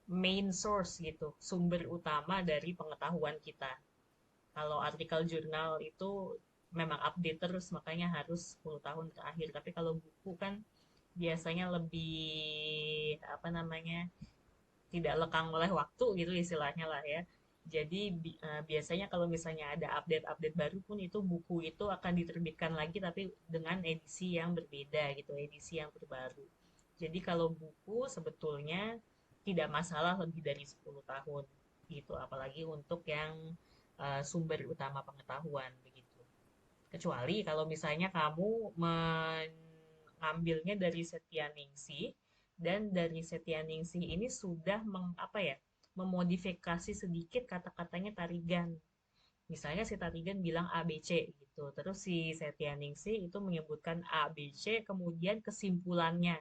main source gitu, sumber utama dari pengetahuan kita. Kalau artikel jurnal itu memang update terus, makanya harus 10 tahun terakhir. Tapi kalau buku kan biasanya lebih apa namanya tidak lekang oleh waktu gitu istilahnya lah ya. Jadi biasanya kalau misalnya ada update-update baru pun itu buku itu akan diterbitkan lagi tapi dengan edisi yang berbeda gitu, edisi yang terbaru. Jadi kalau buku sebetulnya tidak masalah lebih dari 10 tahun gitu, apalagi untuk yang sumber utama pengetahuan begitu. Kecuali kalau misalnya kamu mengambilnya dari Setyaningsi dan dari Setyaningsi ini sudah apa ya, memodifikasi sedikit kata-katanya Tarigan. Misalnya si Tarigan bilang ABC gitu. Terus si Setyaningsi itu menyebutkan ABC kemudian kesimpulannya.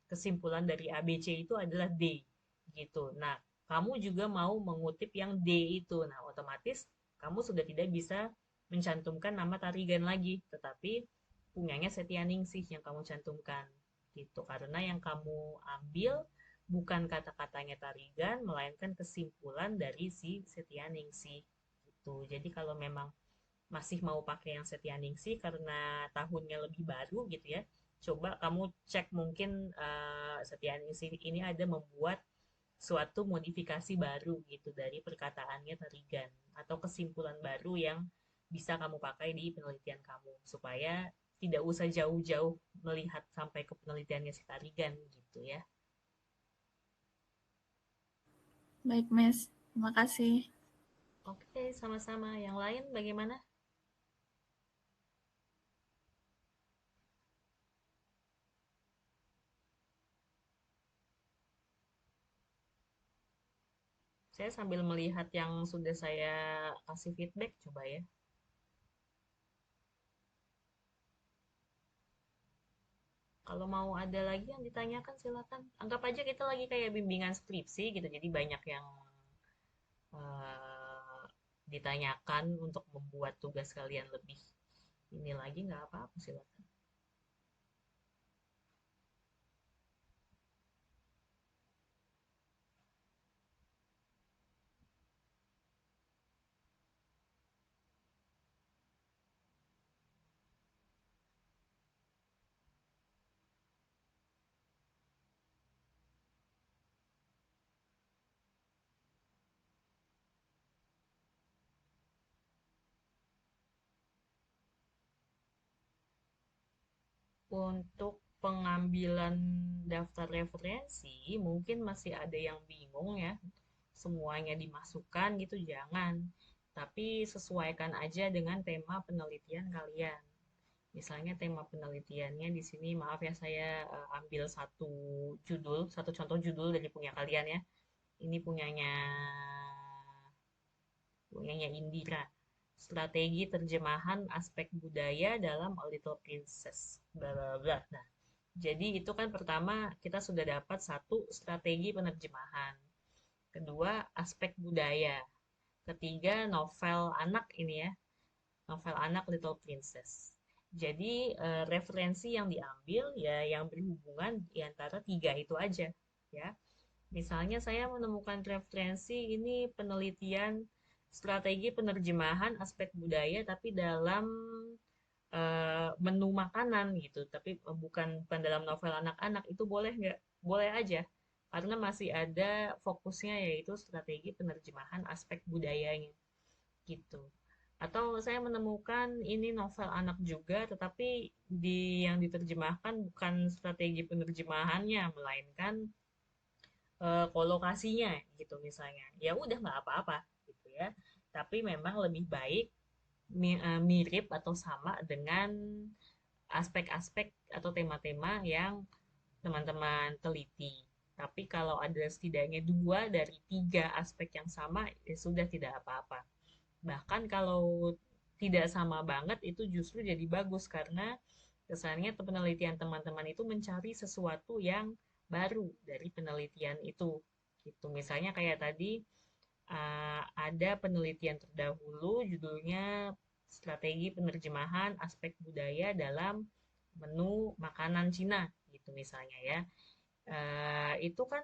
Kesimpulan dari ABC itu adalah D gitu. Nah, kamu juga mau mengutip yang D itu. Nah, otomatis kamu sudah tidak bisa mencantumkan nama Tarigan lagi, tetapi punyanya Setyaningsih yang kamu cantumkan gitu. Karena yang kamu ambil bukan kata-katanya Tarigan, melainkan kesimpulan dari si Setyaningsih gitu. Jadi kalau memang masih mau pakai yang Setyaningsih karena tahunnya lebih baru gitu ya, coba kamu cek mungkin Setyaningsih ini ada membuat suatu modifikasi baru gitu dari perkataannya Tarigan atau kesimpulan baru yang bisa kamu pakai di penelitian kamu supaya tidak usah jauh-jauh melihat sampai ke penelitiannya si Tarigan gitu ya. Baik, Miss. Terima kasih. Oke, sama-sama. Yang lain bagaimana? Saya sambil melihat yang sudah saya kasih feedback, coba ya. Kalau mau ada lagi yang ditanyakan silakan. Anggap aja kita lagi kayak bimbingan skripsi gitu, jadi banyak yang eh, ditanyakan untuk membuat tugas kalian lebih ini lagi nggak apa-apa silakan. Untuk pengambilan daftar referensi, mungkin masih ada yang bingung ya. Semuanya dimasukkan gitu, jangan. tapi sesuaikan aja dengan tema penelitian kalian. Misalnya tema penelitiannya di sini, maaf ya saya ambil satu contoh judul dari punya kalian ya. Ini punyanya Indira. Strategi terjemahan aspek budaya dalam A Little Princess. Bla bla bla. Nah, jadi itu kan pertama kita sudah dapat satu strategi penerjemahan. Kedua, aspek budaya. Ketiga, novel anak ini ya. Novel anak Little Princess. Jadi referensi yang diambil ya yang berhubungan di antara tiga itu aja ya. Misalnya saya menemukan referensi ini penelitian strategi penerjemahan aspek budaya tapi dalam menu makanan gitu, tapi bukan dalam novel anak-anak, itu boleh nggak? Boleh aja, karena masih ada fokusnya yaitu strategi penerjemahan aspek budayanya gitu. Atau saya menemukan ini novel anak juga, tetapi yang diterjemahkan bukan strategi penerjemahannya, melainkan kolokasinya gitu misalnya. Ya udah nggak apa-apa gitu ya. Tapi memang lebih baik mirip atau sama dengan aspek-aspek atau tema-tema yang teman-teman teliti. Tapi kalau ada setidaknya 2 dari 3 aspek yang sama, ya sudah tidak apa-apa. Bahkan kalau tidak sama banget, itu justru jadi bagus karena kesannya penelitian teman-teman itu mencari sesuatu yang baru dari penelitian itu. Gitu. Misalnya kayak tadi ada penelitian terdahulu judulnya strategi penerjemahan aspek budaya dalam menu makanan Cina gitu misalnya ya. Itu kan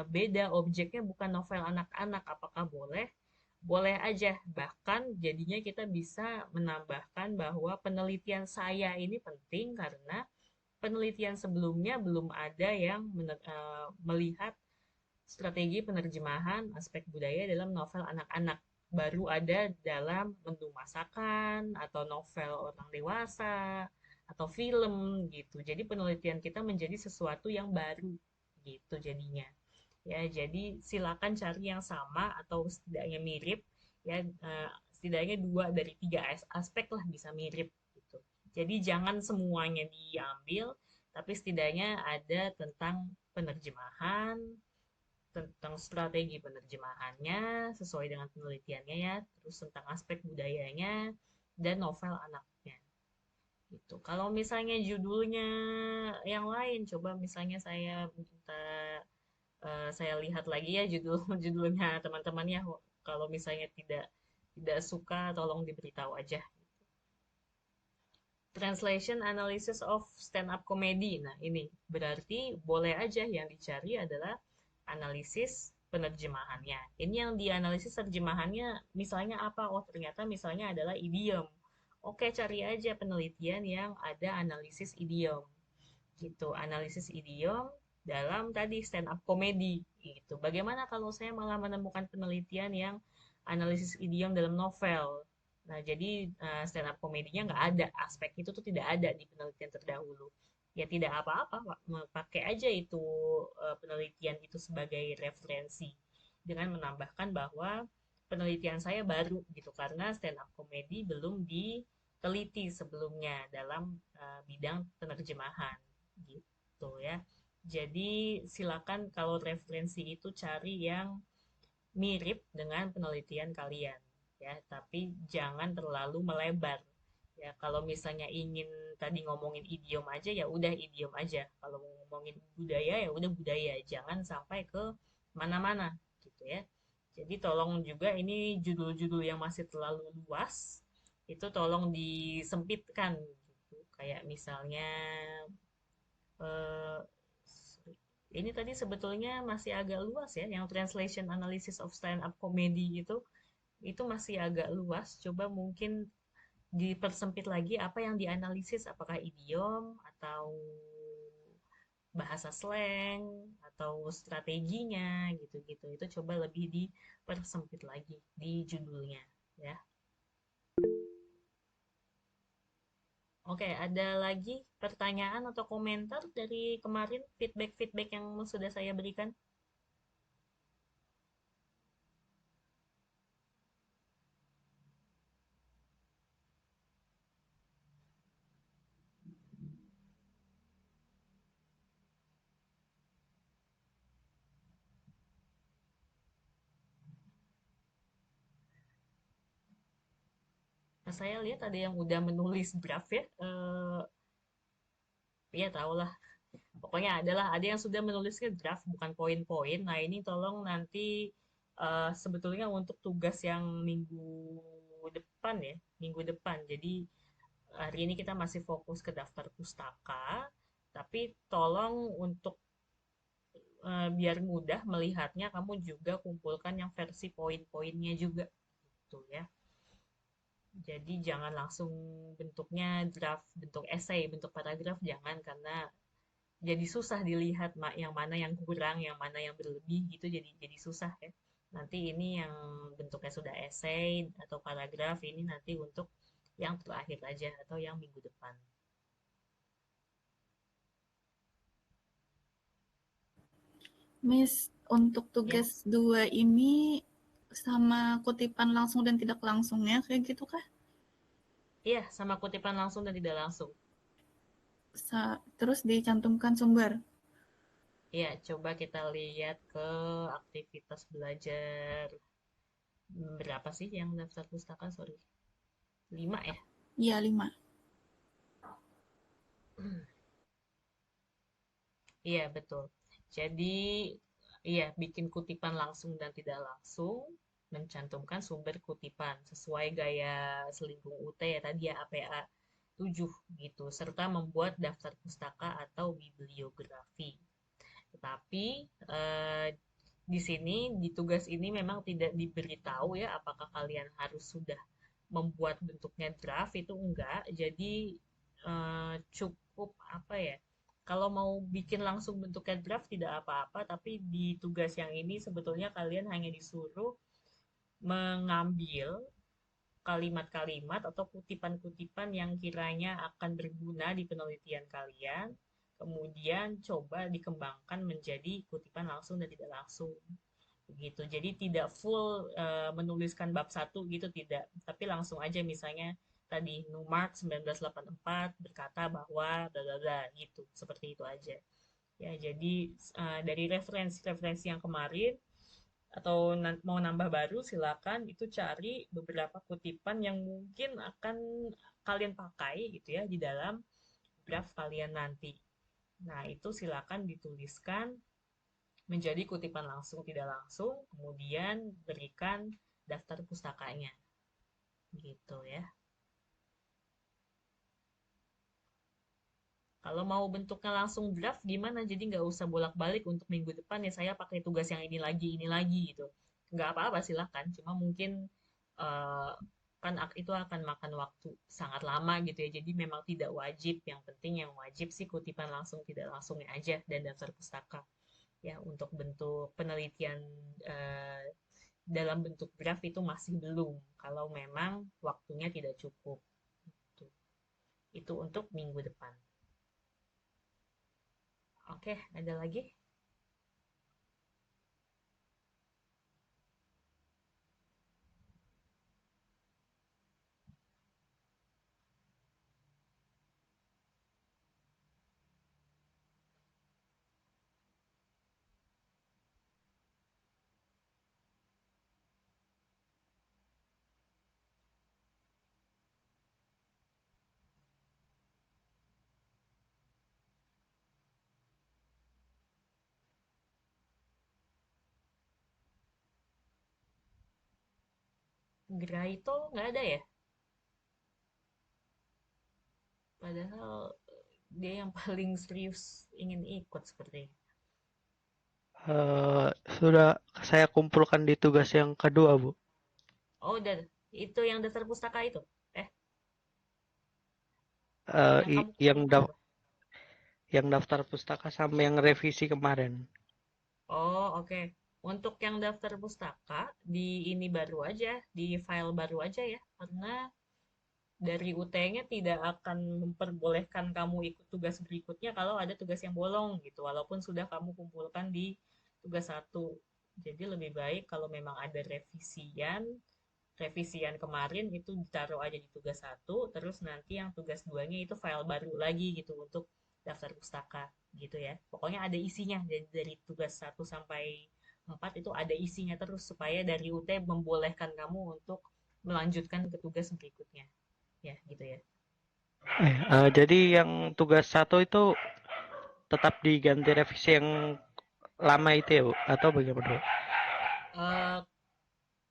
beda objeknya, bukan novel anak-anak. Apakah boleh? Boleh aja. Bahkan jadinya kita bisa menambahkan bahwa penelitian saya ini penting karena penelitian sebelumnya belum ada yang melihat strategi penerjemahan aspek budaya dalam novel anak-anak. Baru ada dalam menu masakan atau novel orang dewasa atau film gitu. Jadi penelitian kita menjadi sesuatu yang baru gitu jadinya. Ya, jadi silakan cari yang sama atau setidaknya mirip ya, setidaknya 2 dari 3 aspek lah bisa mirip gitu. Jadi jangan semuanya diambil, tapi setidaknya ada tentang penerjemahan, tentang strategi penerjemahannya sesuai dengan penelitiannya ya, terus tentang aspek budayanya dan novel anaknya gitu. Kalau misalnya judulnya yang lain, coba misalnya saya minta saya lihat lagi ya judulnya teman-teman ya. Kalau misalnya tidak tidak suka, tolong diberitahu aja. Translation analysis of stand up comedy. Nah, ini berarti boleh aja yang dicari adalah analisis penerjemahannya. Ini yang dianalisis terjemahannya misalnya apa? Oh, ternyata misalnya adalah idiom. Oke, cari aja penelitian yang ada analisis idiom. Gitu, analisis idiom dalam tadi stand up comedy gitu. Bagaimana kalau saya malah menemukan penelitian yang analisis idiom dalam novel? Nah, jadi stand up komedinya nggak ada, aspek itu tuh tidak ada di penelitian terdahulu. Ya tidak apa-apa, pakai aja itu penelitian itu sebagai referensi dengan menambahkan bahwa penelitian saya baru gitu karena stand up comedy belum diteliti sebelumnya dalam bidang penerjemahan gitu ya. Jadi silakan kalau referensi itu cari yang mirip dengan penelitian kalian ya, tapi jangan terlalu melebar. Ya, kalau misalnya ingin tadi ngomongin idiom aja ya udah idiom aja. Kalau mau ngomongin budaya ya udah budaya, jangan sampai ke mana-mana gitu ya. Jadi tolong juga ini judul-judul yang masih terlalu luas itu tolong disempitkan gitu. Kayak misalnya eh, ini tadi sebetulnya masih agak luas ya, yang translation analysis of stand up comedy itu masih agak luas. Coba mungkin dipersempit lagi apa yang dianalisis, apakah idiom atau bahasa slang atau strateginya gitu-gitu. Itu coba lebih dipersempit lagi di judulnya ya. Oke, ada lagi pertanyaan atau komentar dari kemarin feedback-feedback yang sudah saya berikan? Saya lihat ada yang udah menulis draft ya. Ya tahulah. Pokoknya ada yang sudah menulisnya draft bukan poin-poin. Nah, ini tolong nanti sebetulnya untuk tugas yang minggu depan ya, minggu depan. Jadi hari ini kita masih fokus ke daftar pustaka, tapi tolong untuk biar mudah melihatnya, kamu juga kumpulkan yang versi poin-poinnya juga, gitu ya. Jadi jangan langsung bentuknya draft, bentuk essay, bentuk paragraf jangan karena jadi susah dilihat yang mana yang kurang, yang mana yang berlebih gitu jadi susah ya. Nanti ini yang bentuknya sudah essay atau paragraf ini nanti untuk yang terakhir aja atau yang minggu depan. Miss, untuk Ya, tugas 2 ini sama kutipan langsung dan tidak langsungnya kayak gitu kah? iya sama kutipan langsung dan tidak langsung. Terus dicantumkan sumber. Ya, coba kita lihat ke aktivitas belajar. Berapa sih yang daftar pustaka? Sorry. 5 ya? Iya, 5. Iya, betul. Jadi, iya, bikin kutipan langsung dan tidak langsung, mencantumkan sumber kutipan sesuai gaya selingkuh UT ya tadi ya APA 7 gitu, serta membuat daftar pustaka atau bibliografi. Tetapi di sini di tugas ini memang tidak diberitahu ya apakah kalian harus sudah membuat bentuknya draft itu enggak. Jadi cukup apa ya? Kalau mau bikin langsung bentuknya draft tidak apa-apa, tapi di tugas yang ini sebetulnya kalian hanya disuruh mengambil kalimat-kalimat atau kutipan-kutipan yang kiranya akan berguna di penelitian kalian, kemudian coba dikembangkan menjadi kutipan langsung dan tidak langsung. Begitu. Jadi tidak full menuliskan bab satu gitu tidak, tapi langsung aja misalnya tadi Newmark 1984 berkata bahwa bla bla bla gitu. Seperti itu aja. Ya, jadi dari referensi-referensi yang kemarin atau mau nambah baru silakan itu cari beberapa kutipan yang mungkin akan kalian pakai gitu ya di dalam draft kalian nanti. Nah, itu silakan dituliskan menjadi kutipan langsung tidak langsung, kemudian berikan daftar pustakanya. Gitu ya. Kalau mau bentuknya langsung draft gimana? Jadi nggak usah bolak-balik untuk minggu depan ya saya pakai tugas yang ini lagi gitu. Nggak apa-apa silahkan. Cuma mungkin eh, kan itu akan makan waktu sangat lama gitu ya. Jadi memang tidak wajib. Yang penting yang wajib sih kutipan langsung tidak langsungnya aja dan daftar pustaka. Ya untuk bentuk penelitian eh, dalam bentuk draft itu masih belum. Kalau memang waktunya tidak cukup. Gitu. Itu untuk minggu depan. Oke, ada lagi? Graito nggak ada ya? Padahal dia yang paling serius ingin ikut sepertinya. Eh, sudah saya kumpulkan di tugas yang kedua, Bu. Oh, udah. Itu yang daftar pustaka itu? Eh, Eh, yang kamu yang kumpulkan apa? yang daftar pustaka sama yang revisi kemarin. Oh, oke. Untuk yang daftar pustaka, di ini baru aja, di file baru aja ya. Karena dari UT-nya tidak akan memperbolehkan kamu ikut tugas berikutnya kalau ada tugas yang bolong gitu, walaupun sudah kamu kumpulkan di tugas satu. Jadi lebih baik kalau memang ada revisian kemarin itu ditaruh aja di tugas satu, terus nanti yang tugas duanya itu file baru lagi gitu untuk daftar pustaka gitu ya. Pokoknya ada isinya dari tugas satu sampai 4 itu ada isinya terus supaya dari UT membolehkan kamu untuk melanjutkan ke tugas berikutnya. Ya, gitu ya. Jadi yang tugas satu itu tetap diganti revisi yang lama itu ya, Bu? Atau bagaimana, Bu? Eh,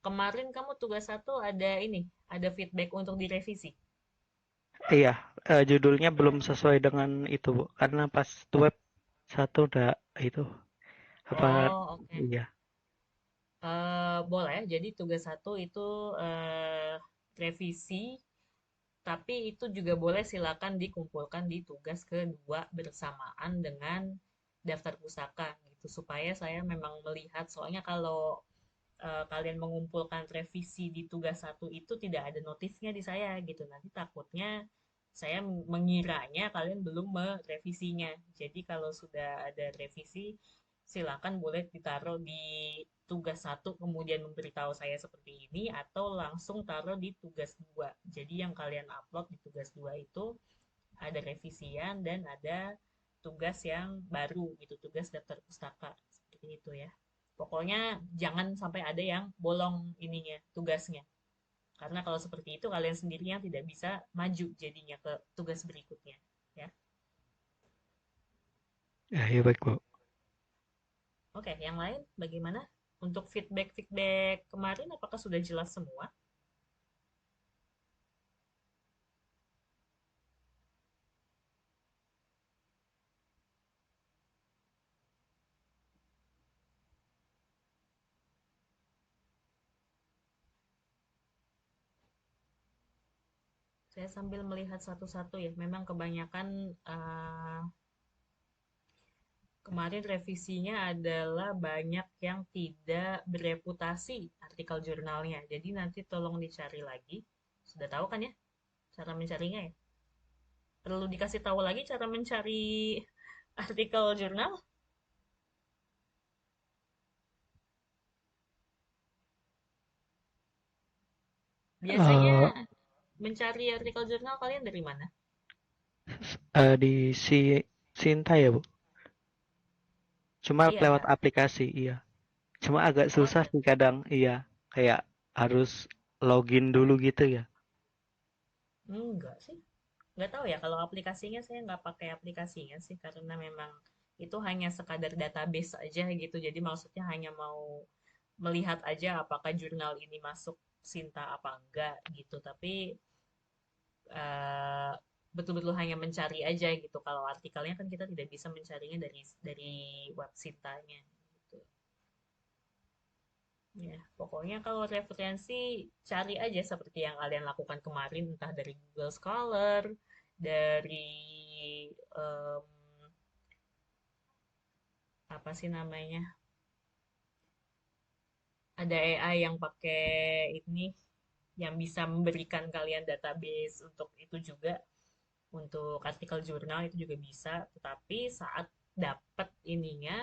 Kemarin kamu tugas satu ada ini, ada feedback untuk direvisi. Iya, judulnya belum sesuai dengan itu, Bu. Karena pas web satu udah itu apa? Oh, oke. Iya. Boleh. Jadi tugas satu itu revisi, tapi itu juga boleh silakan dikumpulkan di tugas kedua bersamaan dengan daftar pustaka gitu supaya saya memang melihat soalnya kalau kalian mengumpulkan revisi di tugas satu itu tidak ada notifnya di saya gitu. Nanti takutnya saya mengiranya kalian belum merevisinya. Jadi kalau sudah ada revisi, silakan boleh ditaruh di tugas satu kemudian memberitahu saya seperti ini atau langsung taruh di tugas dua. Jadi yang kalian upload di tugas dua itu ada revisian dan ada tugas yang baru gitu, tugas daftar pustaka seperti itu ya. Pokoknya jangan sampai ada yang bolong ininya, tugasnya. Karena kalau seperti itu kalian sendiri yang tidak bisa maju jadinya ke tugas berikutnya, ya. Ya, iya baik, Bu. Oke, yang lain bagaimana? Untuk feedback-feedback kemarin apakah sudah jelas semua? Saya sambil melihat satu-satu ya. Memang kebanyakan kemarin revisinya adalah banyak yang tidak bereputasi artikel jurnalnya. Jadi nanti tolong dicari lagi. Sudah tahu kan ya cara mencarinya ya? Perlu dikasih tahu lagi cara mencari artikel jurnal? Biasanya Eh, mencari artikel jurnal kalian dari mana? di Sinta ya, Bu. Cuma lewat Iya. aplikasi, iya. Cuma agak Oh, susah sih kadang, iya. Kayak harus login dulu gitu ya. enggak sih. Nggak tahu ya, kalau aplikasinya saya nggak pakai aplikasinya sih, karena memang itu hanya sekadar database aja gitu. Jadi maksudnya hanya mau melihat aja apakah jurnal ini masuk Sinta apa enggak gitu. Tapi eh, betul-betul hanya mencari aja gitu. Kalau artikelnya kan kita tidak bisa mencarinya dari web Sintanya gitu. Ya, pokoknya kalau referensi cari aja seperti yang kalian lakukan kemarin, entah dari Google Scholar, dari em, apa sih namanya? Ada AI yang pakai ini yang bisa memberikan kalian database untuk itu juga, untuk artikel jurnal itu juga bisa. Tetapi saat dapat ininya,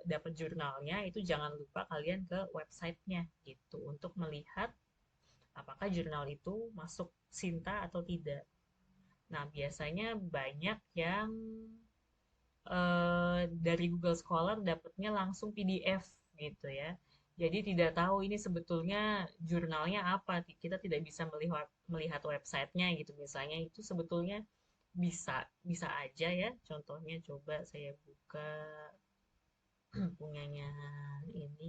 dapat jurnalnya itu jangan lupa kalian ke websitenya gitu untuk melihat apakah jurnal itu masuk Sinta atau tidak. Nah, biasanya banyak yang dari Google Scholar dapatnya langsung PDF gitu ya. Jadi tidak tahu ini sebetulnya jurnalnya apa. Kita tidak bisa melihat melihat websitenya gitu. Misalnya itu sebetulnya bisa bisa aja ya. Contohnya coba saya buka punyanya ini.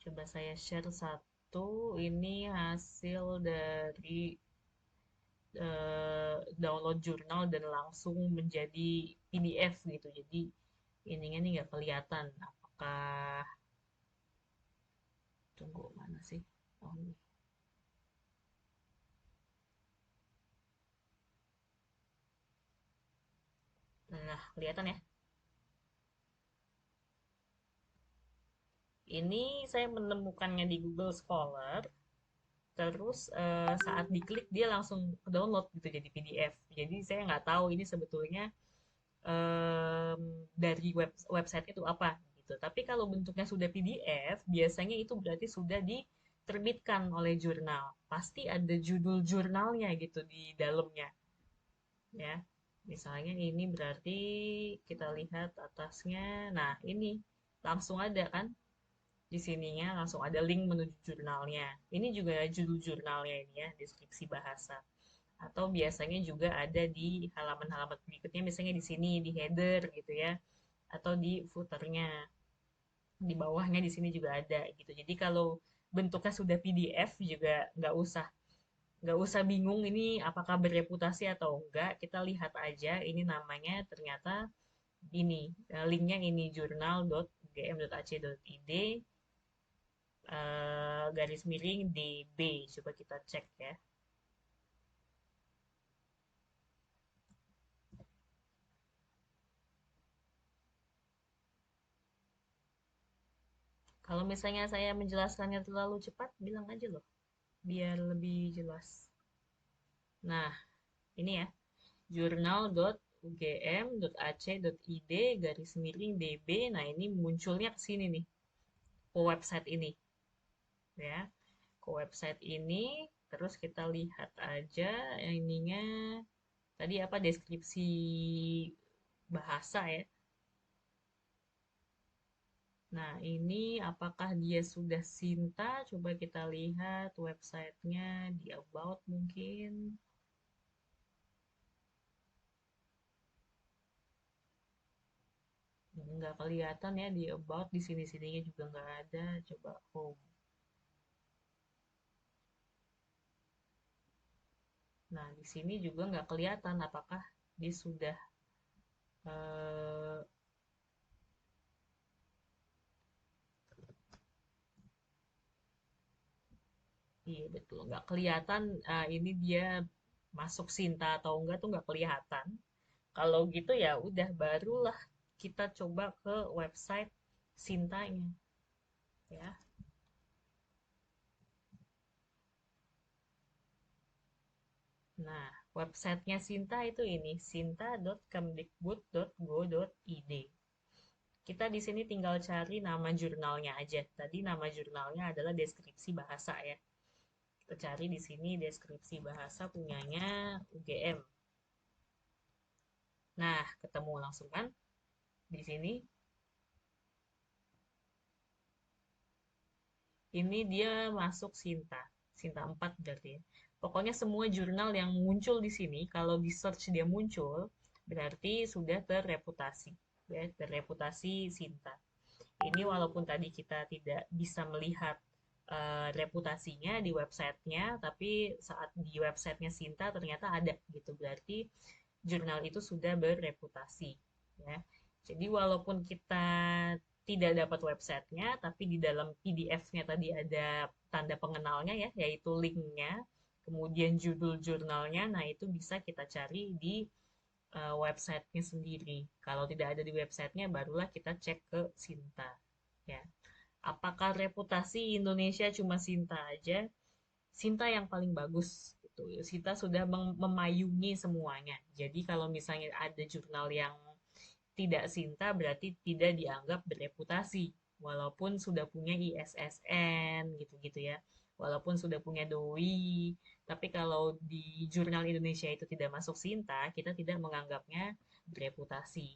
Coba saya share satu. Ini hasil dari download jurnal dan langsung menjadi PDF gitu. Jadi ininya nih nggak kelihatan apakah tunggu mana sih? Oh, ini. Nah, kelihatan ya. Ini saya menemukannya di Google Scholar. Terus saat diklik dia langsung download gitu jadi PDF. Jadi saya nggak tahu ini sebetulnya dari website itu apa gitu. Tapi kalau bentuknya sudah PDF, biasanya itu berarti sudah diterbitkan oleh jurnal. Pasti ada judul jurnalnya gitu di dalamnya, ya. Misalnya ini berarti kita lihat atasnya. Nah, ini langsung ada kan Di sininya langsung ada link menuju jurnalnya. Ini juga judul jurnalnya ini ya, deskripsi bahasa. Atau biasanya juga ada di halaman-halaman berikutnya, misalnya di sini di header gitu ya, atau di footernya. Di bawahnya di sini juga ada gitu. Jadi kalau bentuknya sudah PDF juga nggak usah bingung ini apakah bereputasi atau enggak. Kita lihat aja ini namanya ternyata ini linknya ini jurnal.ugm.ac.id garis miring DB. Coba kita cek ya. Kalau misalnya saya menjelaskannya terlalu cepat, bilang aja loh, biar lebih jelas. Nah, ini ya, jurnal.ugm.ac.id garis miring DB. Nah, ini munculnya ke sini nih, ke website ini ya. Ke website ini, terus kita lihat aja ininya tadi apa deskripsi bahasa ya. Nah, ini apakah dia sudah Sinta? Coba kita lihat websitenya di About mungkin. Nggak kelihatan ya di About, di sini-sininya juga nggak ada. Coba Home. Nah, di sini juga nggak kelihatan apakah dia sudah eh, iya betul nggak kelihatan ini dia masuk Sinta atau enggak tuh nggak kelihatan. Kalau gitu ya udah barulah kita coba ke website Sintanya ya. Nah, websitenya Sinta itu ini sinta.kemdikbud.go.id. Kita di sini tinggal cari nama jurnalnya aja. Tadi nama jurnalnya adalah deskripsi bahasa ya. Kita cari di sini deskripsi bahasa punyanya UGM. Nah, ketemu langsung kan di sini. Ini dia masuk Sinta. Sinta 4 berarti ya. Pokoknya semua jurnal yang muncul di sini, kalau di search dia muncul, berarti sudah terreputasi. Ya, terreputasi Sinta. Ini walaupun tadi kita tidak bisa melihat reputasinya di websitenya, tapi saat di websitenya Sinta ternyata ada gitu. Berarti jurnal itu sudah berreputasi. Ya. Jadi walaupun kita tidak dapat websitenya, tapi di dalam PDF-nya tadi ada tanda pengenalnya ya, yaitu linknya, kemudian judul jurnalnya, nah itu bisa kita cari di websitenya sendiri. Kalau tidak ada di websitenya, barulah kita cek ke Sinta. Ya. Apakah reputasi Indonesia cuma Sinta aja? Sinta yang paling bagus gitu. Sinta sudah memayungi semuanya. Jadi kalau misalnya ada jurnal yang tidak Sinta berarti tidak dianggap bereputasi walaupun sudah punya ISSN gitu-gitu ya. Walaupun sudah punya DOI, tapi kalau di jurnal Indonesia itu tidak masuk Sinta, kita tidak menganggapnya bereputasi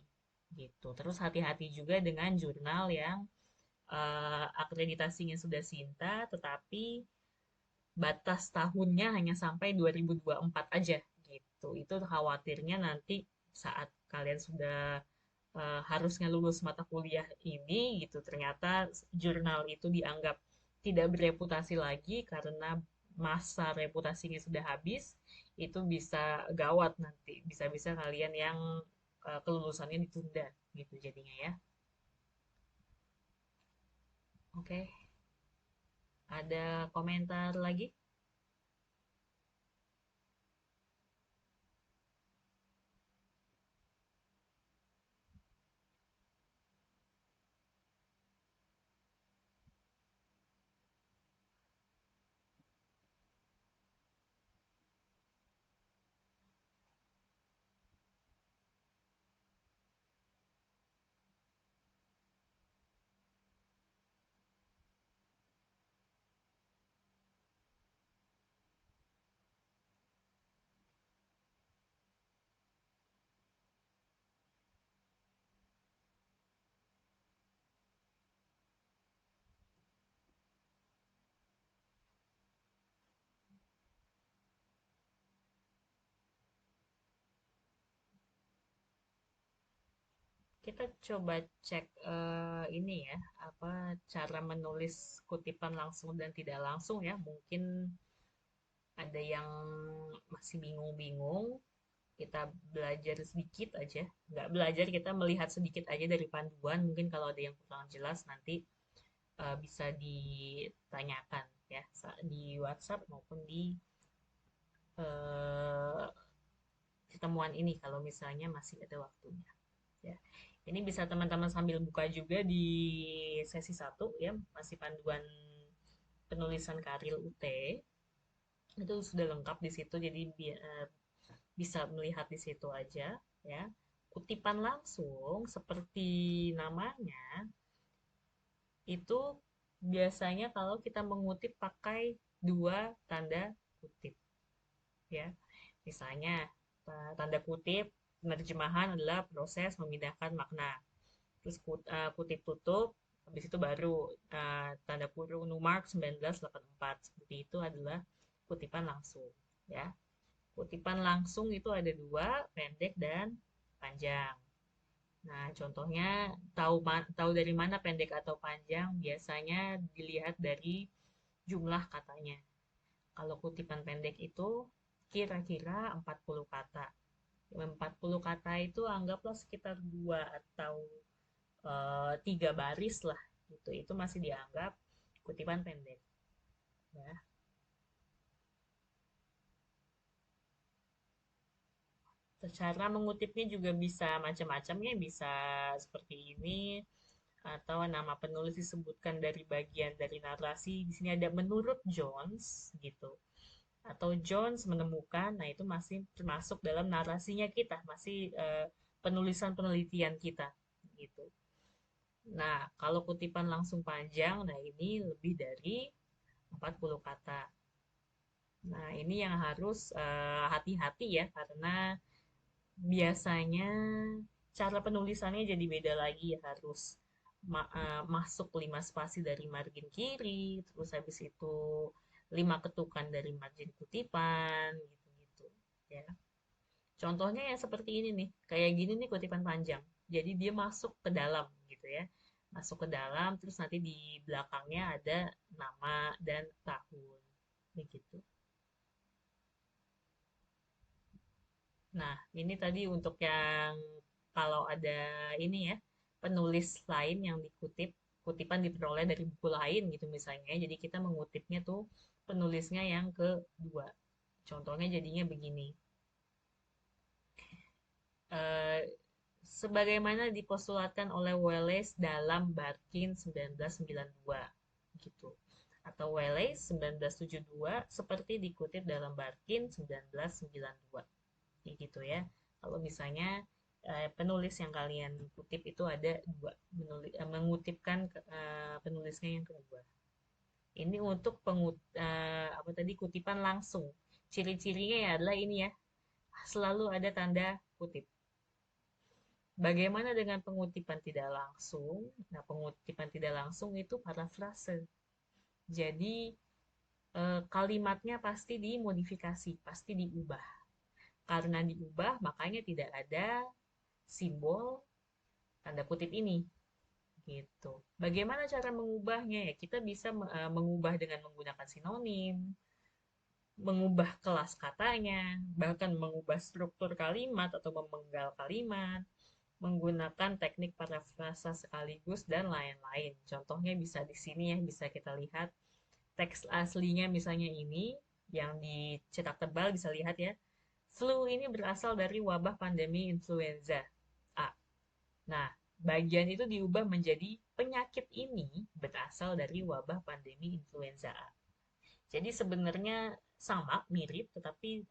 gitu. Terus hati-hati juga dengan jurnal yang akreditasinya sudah Sinta, tetapi batas tahunnya hanya sampai 2024 aja gitu. Itu khawatirnya nanti saat kalian sudah harusnya lulus mata kuliah ini gitu, ternyata jurnal itu dianggap tidak bereputasi lagi karena masa reputasinya sudah habis, itu bisa gawat nanti. Bisa-bisa kalian yang kelulusannya ditunda gitu jadinya ya. Oke, ada komentar lagi? Kita coba cek ini ya, apa cara menulis kutipan langsung dan tidak langsung ya. Mungkin ada yang masih bingung-bingung. Kita belajar sedikit aja, nggak belajar, kita melihat sedikit aja dari panduan. Mungkin kalau ada yang kurang jelas nanti bisa ditanyakan ya di WhatsApp maupun di eh, pertemuan ini kalau misalnya masih ada waktunya. Ya. Ini bisa teman-teman sambil buka juga di sesi satu ya, masih panduan penulisan Karil UT. Itu sudah lengkap di situ, jadi bisa melihat di situ aja ya. Kutipan langsung seperti namanya itu biasanya kalau kita mengutip pakai dua tanda kutip ya. Misalnya tanda kutip penerjemahan adalah proses memindahkan makna. Terus kutip tutup, habis itu baru tanda kurung Numark 1984. Seperti itu adalah kutipan langsung ya. Kutipan langsung itu ada dua, pendek dan panjang. Nah, contohnya tahu dari mana pendek atau panjang biasanya dilihat dari jumlah katanya. Kalau kutipan pendek itu kira-kira 40 kata. 40 kata itu anggaplah sekitar 2 atau 3 baris lah gitu. Itu masih dianggap kutipan pendek ya. Cara mengutipnya juga bisa macam-macam ya, bisa seperti ini atau nama penulis disebutkan dari bagian dari narasi. Di sini ada menurut Jones gitu. Atau Jones menemukan, nah itu masih termasuk dalam narasinya kita, masih penulisan penelitian kita gitu. Nah, kalau kutipan langsung panjang, nah ini lebih dari 40 kata. Nah, ini yang harus hati-hati ya, karena biasanya cara penulisannya jadi beda lagi ya, harus masuk 5 spasi dari margin kiri, terus habis itu 5 ketukan dari margin kutipan, gitu-gitu ya. Contohnya ya seperti ini nih, kayak gini nih kutipan panjang. Jadi dia masuk ke dalam gitu ya. Masuk ke dalam, terus nanti di belakangnya ada nama dan tahun. Begitu. Nah, ini tadi untuk yang kalau ada ini ya, penulis lain yang dikutip, kutipan diperoleh dari buku lain gitu misalnya. Jadi kita mengutipnya tuh penulisnya yang kedua. Contohnya jadinya begini. Eh, sebagaimana dipostulatkan oleh Wallace dalam Barkin 1992 gitu. Atau Wallace 1972 seperti dikutip dalam Barkin 1992. Gitu ya. Kalau misalnya penulis yang kalian kutip itu ada dua, mengutipkan penulisnya yang kedua. Ini untuk apa tadi kutipan langsung. Ciri-cirinya ya adalah ini ya, selalu ada tanda kutip. Bagaimana dengan pengutipan tidak langsung? Nah, pengutipan tidak langsung itu parafrase. Jadi kalimatnya pasti dimodifikasi, pasti diubah. Karena diubah, makanya tidak ada simbol tanda kutip ini. Gitu. Bagaimana cara mengubahnya ya? Kita bisa mengubah dengan menggunakan sinonim, mengubah kelas katanya, bahkan mengubah struktur kalimat atau memenggal kalimat, menggunakan teknik parafrasa sekaligus dan lain-lain. Contohnya bisa di sini ya, bisa kita lihat teks aslinya misalnya ini yang dicetak tebal bisa lihat ya. Flu ini berasal dari wabah pandemi influenza A. Nah, bagian itu diubah menjadi penyakit ini berasal dari wabah pandemi influenza A. Jadi sebenarnya sama, mirip, tetapi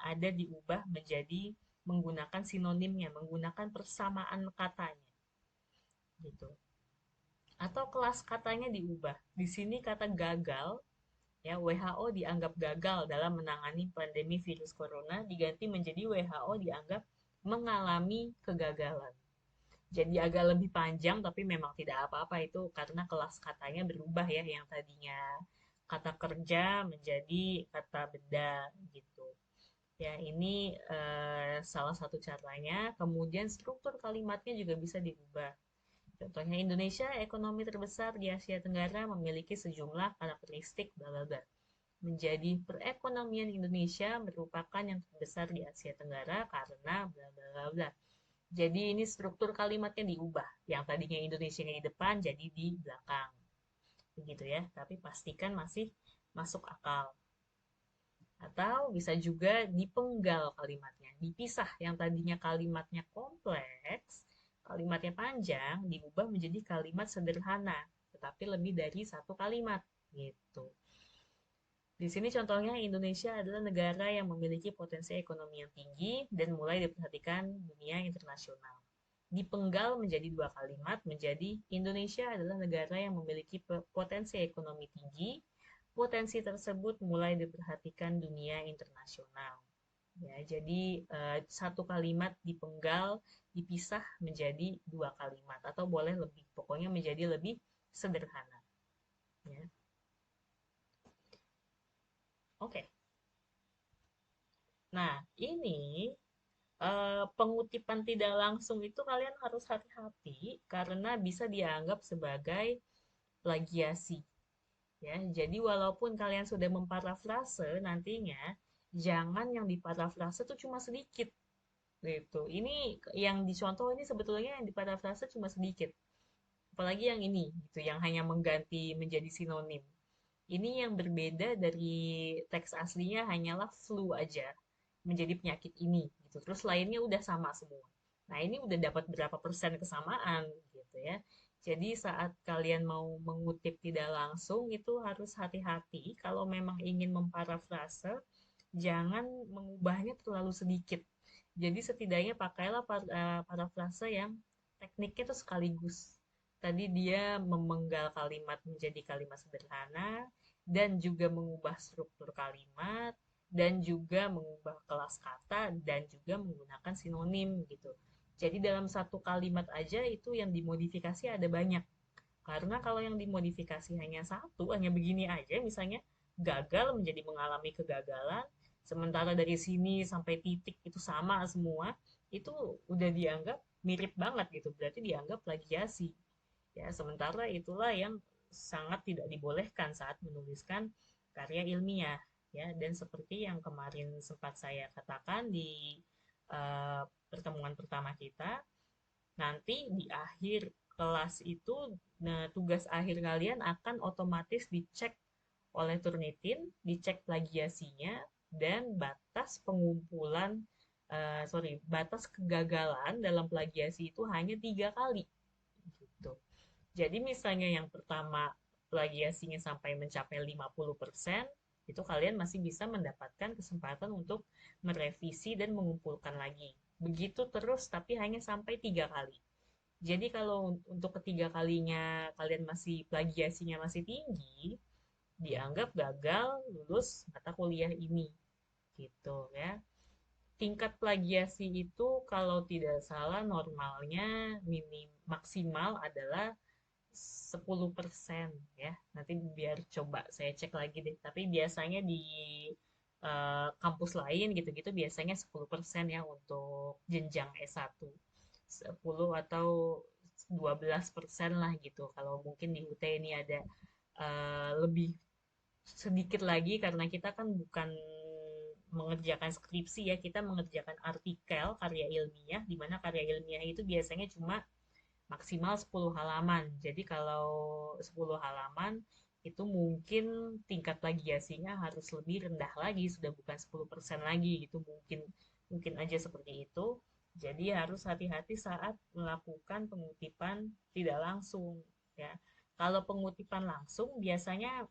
ada diubah menjadi menggunakan sinonimnya, menggunakan persamaan katanya, gitu. Atau kelas katanya diubah. Di sini kata gagal, ya WHO dianggap gagal dalam menangani pandemi virus corona, diganti menjadi WHO dianggap mengalami kegagalan. Jadi agak lebih panjang, tapi memang tidak apa-apa itu karena kelas katanya berubah ya, yang tadinya kata kerja menjadi kata benda gitu. Ya, ini salah satu caranya. Kemudian struktur kalimatnya juga bisa diubah. Contohnya Indonesia, ekonomi terbesar di Asia Tenggara, memiliki sejumlah karakteristik bla bla bla. Menjadi perekonomian Indonesia merupakan yang terbesar di Asia Tenggara karena bla bla bla bla. Jadi ini struktur kalimatnya diubah. Yang tadinya Indonesia di depan jadi di belakang. Begitu ya. Tapi pastikan masih masuk akal. Atau bisa juga dipenggal kalimatnya, dipisah yang tadinya kalimatnya kompleks, kalimatnya panjang, diubah menjadi kalimat sederhana, tetapi lebih dari satu kalimat, gitu. Di sini contohnya Indonesia adalah negara yang memiliki potensi ekonomi yang tinggi dan mulai diperhatikan dunia internasional. Dipenggal menjadi dua kalimat menjadi Indonesia adalah negara yang memiliki potensi ekonomi tinggi. Potensi tersebut mulai diperhatikan dunia internasional. Ya, jadi satu kalimat dipenggal, dipisah menjadi dua kalimat atau boleh lebih, pokoknya menjadi lebih sederhana. Ya. Oke. Nah, ini pengutipan tidak langsung itu kalian harus hati-hati karena bisa dianggap sebagai plagiasi. Ya, jadi walaupun kalian sudah memparafrase nantinya, jangan yang diparafrase itu cuma sedikit gitu. Ini yang dicontoh ini sebetulnya yang diparafrase cuma sedikit. Apalagi yang ini gitu, yang hanya mengganti menjadi sinonim. Ini yang berbeda dari teks aslinya hanyalah flu aja menjadi penyakit ini gitu. Terus lainnya udah sama semua. Nah, ini udah dapat berapa persen kesamaan gitu ya. Jadi saat kalian mau mengutip tidak langsung itu harus hati-hati kalau memang ingin memparafrase, jangan mengubahnya terlalu sedikit. Jadi setidaknya pakailah parafrase yang tekniknya itu sekaligus. Tadi dia memenggal kalimat menjadi kalimat sederhana dan juga mengubah struktur kalimat dan juga mengubah kelas kata dan juga menggunakan sinonim gitu. Jadi dalam satu kalimat aja itu yang dimodifikasi ada banyak. Karena kalau yang dimodifikasi hanya satu, hanya begini aja, misalnya gagal menjadi mengalami kegagalan, sementara dari sini sampai titik itu sama semua, itu udah dianggap mirip banget gitu, berarti dianggap plagiasi. Ya, sementara itulah yang sangat tidak dibolehkan saat menuliskan karya ilmiah. Ya, dan seperti yang kemarin sempat saya katakan di pertemuan pertama kita, nanti di akhir kelas itu tugas akhir kalian akan otomatis dicek oleh Turnitin, dicek plagiasinya dan batas pengumpulan batas kegagalan dalam plagiasi itu hanya 3 kali gitu. Jadi misalnya yang pertama plagiasinya sampai mencapai 50%, itu kalian masih bisa mendapatkan kesempatan untuk merevisi dan mengumpulkan lagi. Begitu terus tapi hanya sampai 3 kali. Jadi kalau untuk ketiga kalinya kalian masih plagiasinya masih tinggi, dianggap gagal lulus mata kuliah ini. Gitu ya. Tingkat plagiasi itu kalau tidak salah normalnya maksimal adalah 10% ya. Nanti biar coba saya cek lagi deh. Tapi biasanya di kampus lain gitu-gitu biasanya 10% ya untuk jenjang S1. 10 atau 12% lah gitu. Kalau mungkin di UT ini ada lebih sedikit lagi karena kita kan bukan mengerjakan skripsi ya, kita mengerjakan artikel karya ilmiah, di mana karya ilmiah itu biasanya cuma maksimal 10 halaman. Jadi kalau 10 halaman itu mungkin tingkat plagiasinya harus lebih rendah lagi, sudah bukan 10% lagi gitu. Mungkin aja seperti itu. Jadi harus hati-hati saat melakukan pengutipan tidak langsung ya. Kalau pengutipan langsung biasanya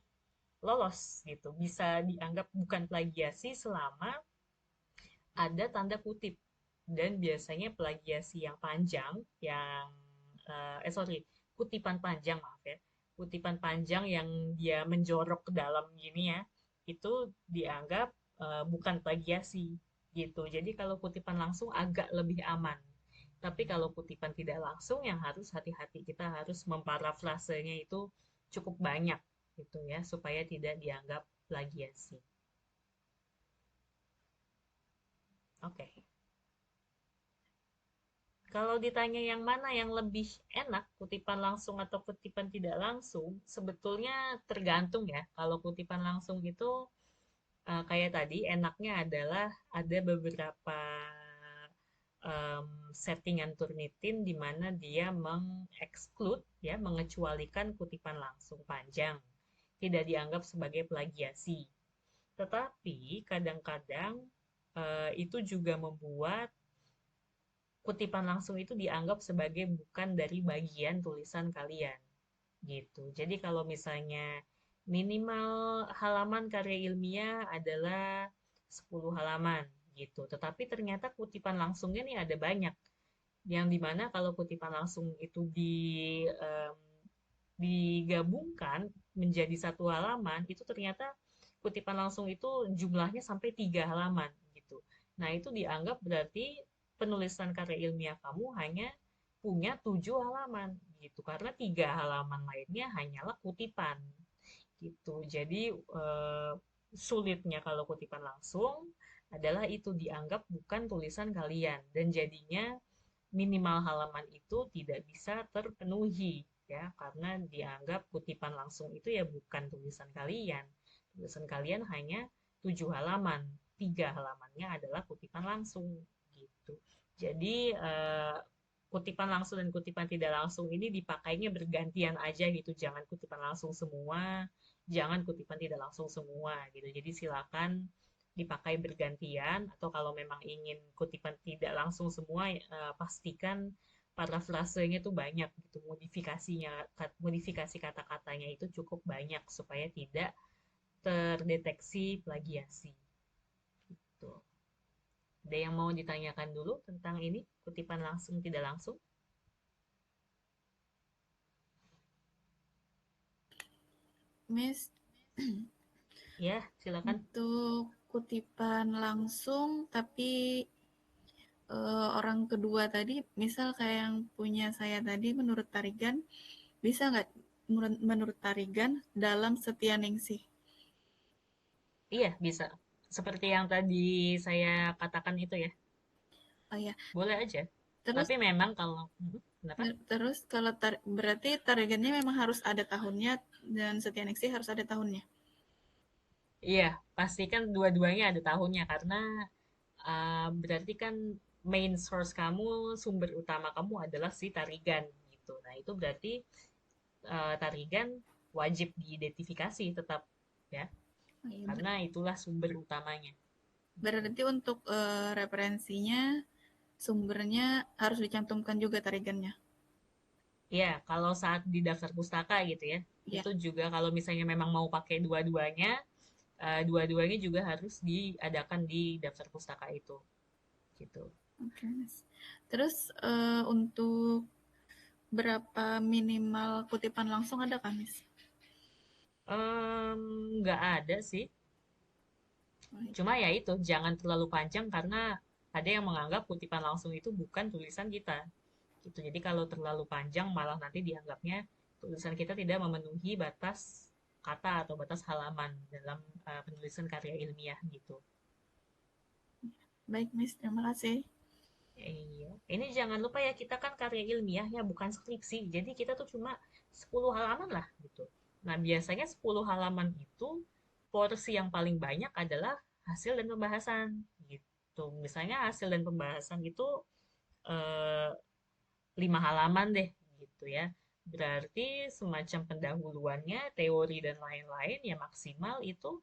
lolos gitu, bisa dianggap bukan plagiasi selama ada tanda kutip. Dan biasanya plagiasi yang panjang, yang kutipan panjang maaf ya, kutipan panjang yang dia menjorok ke dalam gini ya, itu dianggap bukan plagiasi gitu. Jadi kalau kutipan langsung agak lebih aman. Tapi kalau kutipan tidak langsung yang harus hati-hati, kita harus memparafrasenya itu cukup banyak gitu ya supaya tidak dianggap plagiasi. Oke. Kalau ditanya yang mana yang lebih enak, kutipan langsung atau kutipan tidak langsung, sebetulnya tergantung ya. Kalau kutipan langsung itu kayak tadi, enaknya adalah ada beberapa settingan Turnitin di mana dia mengeksklud, ya, mengecualikan kutipan langsung panjang. Tidak dianggap sebagai plagiasi. Tetapi kadang-kadang itu juga membuat kutipan langsung itu dianggap sebagai bukan dari bagian tulisan kalian gitu. Jadi kalau misalnya minimal halaman karya ilmiah adalah 10 halaman gitu. Tetapi ternyata kutipan langsungnya nih ada banyak. Yang dimana kalau kutipan langsung itu digabungkan menjadi satu halaman, itu ternyata kutipan langsung itu jumlahnya sampai 3 halaman gitu. Nah, itu dianggap berarti penulisan karya ilmiah kamu hanya punya 7 halaman gitu, karena 3 halaman lainnya hanyalah kutipan gitu. Jadi sulitnya kalau kutipan langsung adalah itu dianggap bukan tulisan kalian dan jadinya minimal halaman itu tidak bisa terpenuhi ya karena dianggap kutipan langsung itu ya bukan tulisan kalian. Tulisan kalian hanya 7 halaman, 3 halamannya adalah kutipan langsung gitu. Jadi kutipan langsung dan kutipan tidak langsung ini dipakainya bergantian aja gitu. Jangan kutipan langsung semua, jangan kutipan tidak langsung semua gitu. Jadi silakan dipakai bergantian atau kalau memang ingin kutipan tidak langsung semua pastikan parafrasenya tuh banyak gitu modifikasi kata-katanya itu cukup banyak supaya tidak terdeteksi plagiasi gitu. Ada yang mau ditanyakan dulu tentang ini kutipan langsung tidak langsung? Miss, Ya, silakan. untuk kutipan langsung tapi orang kedua tadi, misal kayak yang punya saya tadi, menurut Tarigan, bisa nggak menurut Tarigan dalam Setianingsih? Iya, bisa. Seperti yang tadi saya katakan itu ya. Oh ya, Boleh aja. terus Tapi memang kalau kenapa? terus kalau berarti Tarigannya memang harus ada tahunnya dan Setianingsih harus ada tahunnya. Iya, pastikan dua-duanya ada tahunnya karena berarti kan main source kamu, sumber utama kamu adalah si Tarigan gitu. Nah, itu berarti Tarigan wajib diidentifikasi tetap ya, Oh, iya. karena itulah sumber utamanya. Berarti untuk referensinya, sumbernya harus dicantumkan juga Tarigannya. Iya, kalau saat di daftar pustaka gitu ya, Ya, itu juga kalau misalnya memang mau pakai dua-duanya, dua-duanya juga harus diadakan di daftar pustaka itu, gitu. oke, Mas. Terus untuk berapa minimal kutipan langsung ada kan, Miss? Nggak ada sih. Oh, iya. Cuma ya itu, jangan terlalu panjang karena ada yang menganggap kutipan langsung itu bukan tulisan kita. Gitu. Jadi kalau terlalu panjang malah nanti dianggapnya tulisan kita tidak memenuhi batas kata atau batas halaman dalam penulisan karya ilmiah gitu. Baik, Miss. Terima kasih. Iya. Ini jangan lupa ya kita kan karya ilmiah ya bukan skripsi. Jadi kita tuh cuma 10 halaman lah gitu. Nah, biasanya 10 halaman itu porsi yang paling banyak adalah hasil dan pembahasan gitu. Misalnya hasil dan pembahasan itu eh, 5 halaman deh gitu ya. Berarti semacam pendahuluannya, teori dan lain-lain ya maksimal itu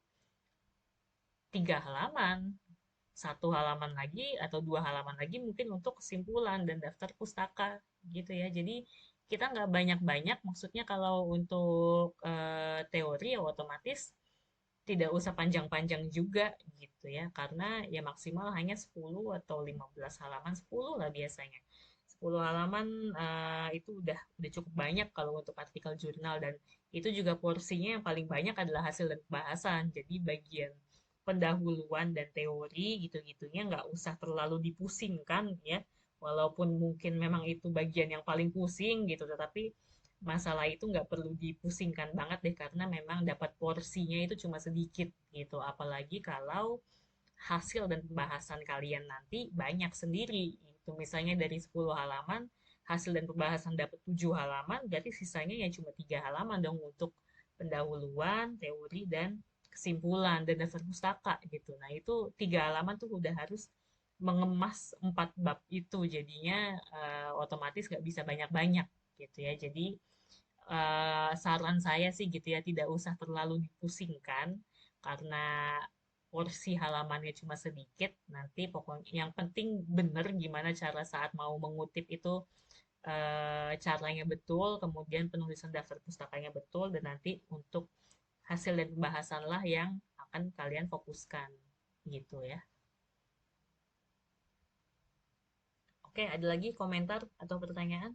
3 halaman. 1 halaman lagi atau 2 halaman lagi mungkin untuk kesimpulan dan daftar pustaka gitu ya. Jadi kita nggak banyak-banyak, maksudnya kalau untuk teori ya otomatis tidak usah panjang-panjang juga gitu ya, karena ya maksimal hanya 10 atau 15 halaman, 10 lah biasanya. 10 halaman itu udah cukup banyak kalau untuk artikel jurnal dan itu juga porsinya yang paling banyak adalah hasil dan pembahasan. Jadi bagian pendahuluan dan teori gitu-gitunya nggak usah terlalu dipusingkan ya. Walaupun mungkin memang itu bagian yang paling pusing gitu, tetapi masalah itu nggak perlu dipusingkan banget deh karena memang dapat porsinya itu cuma sedikit gitu. Apalagi kalau hasil dan pembahasan kalian nanti banyak sendiri. Itu misalnya dari 10 halaman, hasil dan pembahasan dapat 7 halaman, berarti sisanya ya cuma 3 halaman dong untuk pendahuluan, teori, dan kesimpulan, dan dasar pustaka gitu. Nah itu 3 halaman tuh udah harus mengemas 4 bab itu, jadinya otomatis nggak bisa banyak-banyak gitu ya. Jadi saran saya sih gitu ya, tidak usah terlalu dipusingkan karena porsi halamannya cuma sedikit. Nanti pokoknya yang penting bener gimana cara saat mau mengutip itu caranya betul, kemudian penulisan daftar pustakanya betul, dan nanti untuk hasil dan pembahasan lah yang akan kalian fokuskan gitu ya. Oke, ada lagi komentar atau pertanyaan?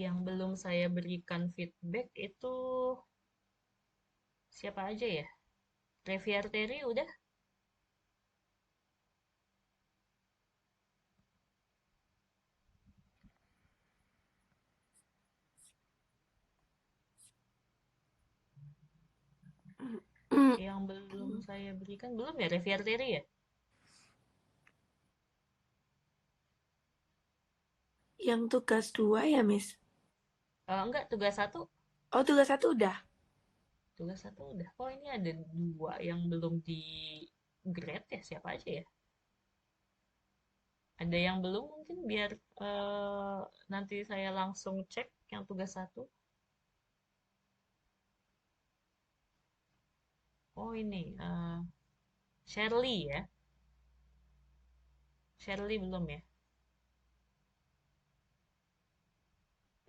Yang belum saya berikan feedback itu siapa aja ya? Reviarteri udah? Yang belum saya berikan belum ya, Reviarteri ya? Yang tugas 2 ya, Miss? Enggak, tugas satu. Oh, tugas 1 udah. Tugas satu udah. Oh, ini ada 2 yang belum di grade ya, siapa aja ya? Ada yang belum mungkin biar nanti saya langsung cek yang tugas satu. Oh ini, Shirley ya. Shirley belum ya?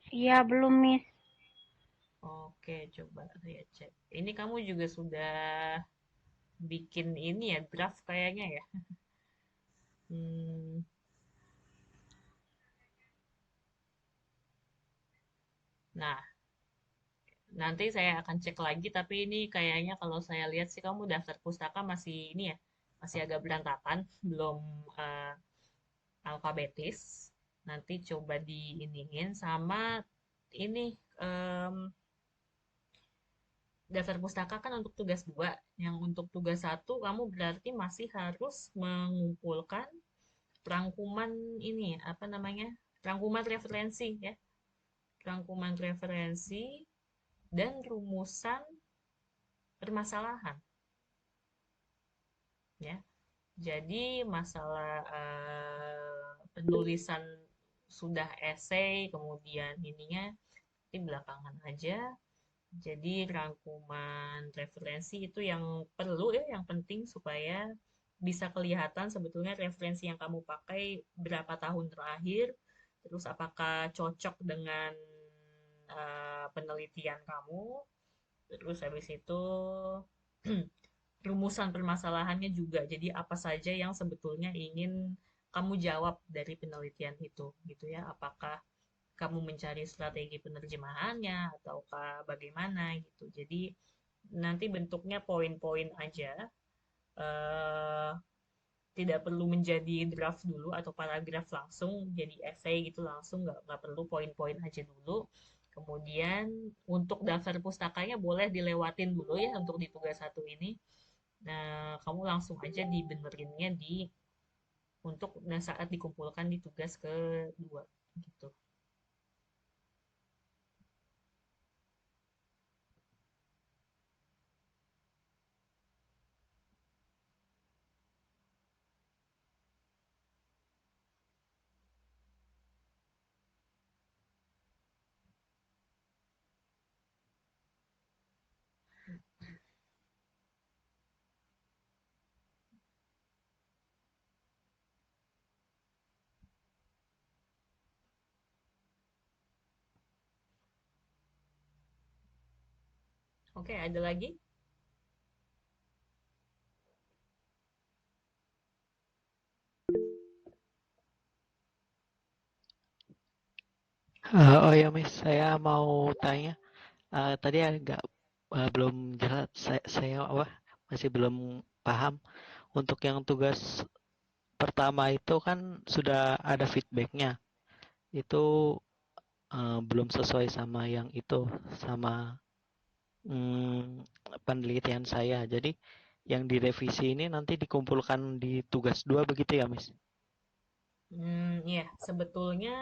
Iya, belum, Miss. Oke, coba saya cek. Ini kamu juga sudah bikin ini ya, draft kayaknya ya. Hmm, nah, nanti saya akan cek lagi, tapi ini kayaknya kalau saya lihat sih kamu daftar pustaka masih ini ya, masih agak berantakan, belum eh, alfabetis. Nanti coba diiniin sama ini em, daftar pustaka kan untuk tugas 2. Yang untuk tugas satu kamu berarti masih harus mengumpulkan rangkuman ini apa namanya? Rangkuman referensi ya. Rangkuman referensi dan rumusan permasalahan ya. Jadi masalah penulisan sudah esai kemudian ininya di belakangan aja. Jadi rangkuman referensi itu yang perlu ya, yang penting supaya bisa kelihatan sebetulnya referensi yang kamu pakai berapa tahun terakhir, terus apakah cocok dengan penelitian kamu, terus habis itu rumusan permasalahannya juga. Jadi apa saja yang sebetulnya ingin kamu jawab dari penelitian itu, gitu ya? Apakah kamu mencari strategi penerjemahannya ataukah bagaimana gitu. Jadi nanti bentuknya poin-poin aja. eh Tidak perlu menjadi draft dulu atau paragraf langsung jadi essay gitu langsung, nggak perlu, poin-poin aja dulu. Kemudian untuk daftar pustakanya boleh dilewatin dulu ya untuk di tugas satu ini. Nah, kamu langsung aja dibenerinnya di untuk saat dikumpulkan di tugas kedua gitu. Oke, ada lagi? Oh ya Miss, saya mau tanya. Tadi agak belum jelas. Saya apa? Masih belum paham. Untuk yang tugas pertama itu kan sudah ada feedbacknya. Itu belum sesuai sama yang itu, sama penelitian saya. Jadi yang direvisi ini nanti dikumpulkan di tugas 2 begitu ya, Miss? Iya, sebetulnya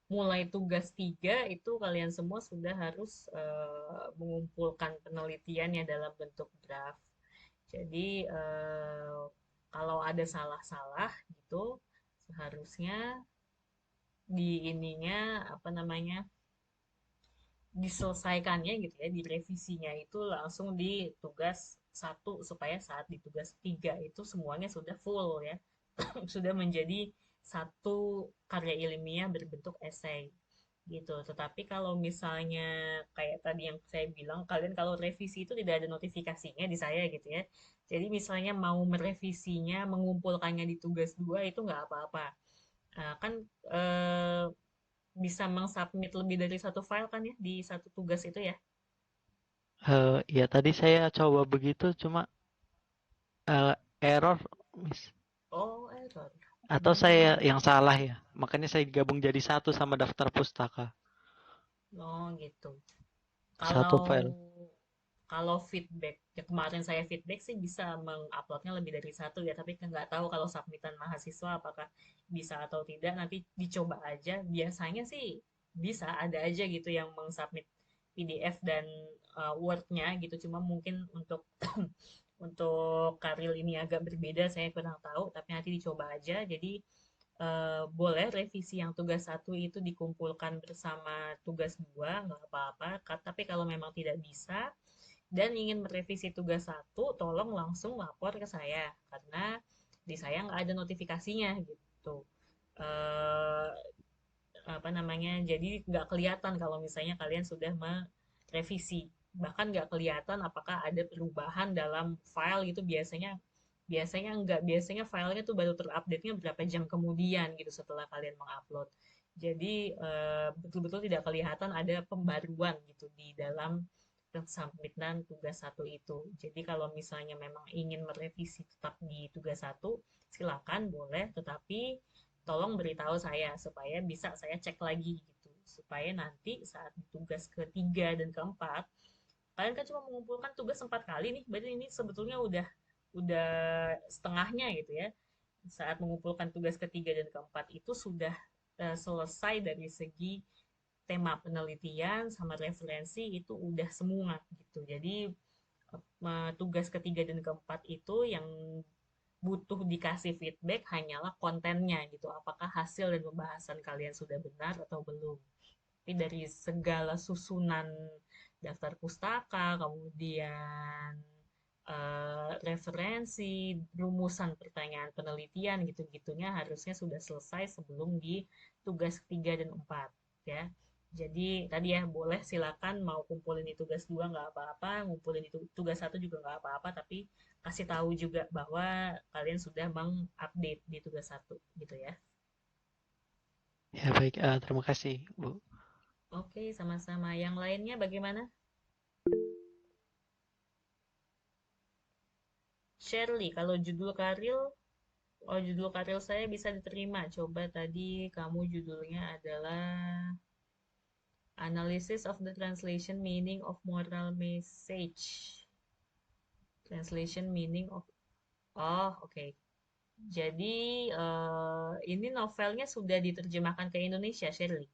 mulai tugas 3 itu kalian semua sudah harus mengumpulkan penelitiannya dalam bentuk draft. Jadi kalau ada salah-salah gitu, seharusnya di ininya apa namanya diselesaikannya gitu ya, direvisinya itu langsung di tugas 1 supaya saat di tugas 3 itu semuanya sudah full ya, sudah menjadi satu karya ilmiah berbentuk esai gitu. Tetapi kalau misalnya kayak tadi yang saya bilang, kalian kalau revisi itu tidak ada notifikasinya di saya gitu ya. Jadi misalnya mau merevisinya, mengumpulkannya di tugas 2 itu nggak apa-apa. Kan eh, bisa mengsubmit lebih dari satu file kan ya di satu tugas itu ya. Ya tadi saya coba begitu, cuma error, Miss. Oh, error. Atau saya Hmm. yang salah ya? Makanya saya gabung jadi satu sama daftar pustaka. Oh gitu. Satu Kalau file. kalau feedback, ya kemarin saya feedback sih bisa menguploadnya lebih dari satu ya, tapi kan nggak tahu kalau submitan mahasiswa apakah bisa atau tidak, nanti dicoba aja. Biasanya sih bisa, ada aja gitu yang mengsubmit PDF dan Word-nya gitu, cuma mungkin untuk untuk Karil ini agak berbeda, saya kurang tahu, tapi nanti dicoba aja. Jadi boleh revisi yang tugas 1 itu dikumpulkan bersama tugas 2 nggak apa-apa. Tapi kalau memang tidak bisa dan ingin merevisi tugas 1, tolong langsung lapor ke saya karena di saya nggak ada notifikasinya gitu. Eh, apa namanya? Jadi nggak kelihatan kalau misalnya kalian sudah merevisi. Bahkan nggak kelihatan apakah ada perubahan dalam file gitu, biasanya biasanya enggak, biasanya filenya tuh baru terupdate-nya berapa jam kemudian gitu setelah kalian mengupload. Jadi betul-betul tidak kelihatan ada pembaruan gitu di dalam submitan tugas 1 itu. Jadi kalau misalnya memang ingin merevisi tetap di tugas 1, silakan boleh, tetapi tolong beritahu saya supaya bisa saya cek lagi gitu. Supaya nanti saat di tugas ketiga dan keempat, kalian kan cuma mengumpulkan tugas 4 kali nih, berarti ini sebetulnya udah setengahnya gitu ya. Saat mengumpulkan tugas ketiga dan keempat itu sudah selesai dari segi tema penelitian sama referensi itu udah semua gitu. Jadi tugas ketiga dan keempat itu yang butuh dikasih feedback hanyalah kontennya gitu. Apakah hasil dan pembahasan kalian sudah benar atau belum. Tapi dari segala susunan daftar pustaka, kemudian referensi, rumusan pertanyaan penelitian gitu-gitunya harusnya sudah selesai sebelum di tugas 3 dan 4 ya. Jadi tadi ya boleh silakan mau kumpulin di tugas 2 nggak apa-apa, ngumpulin di tugas 1 juga nggak apa-apa, tapi kasih tahu juga bahwa kalian sudah mengupdate di tugas 1 gitu ya. Ya baik, terima kasih, Bu. Oke, sama-sama. Yang lainnya bagaimana? Shirley, kalau judul karil, oh judul karil saya bisa diterima. Coba tadi kamu judulnya adalah Analysis of the Translation Meaning of Moral Message. Translation Meaning of... Oh, oke. Okay. Jadi, ini novelnya sudah diterjemahkan ke Indonesia, Shirley.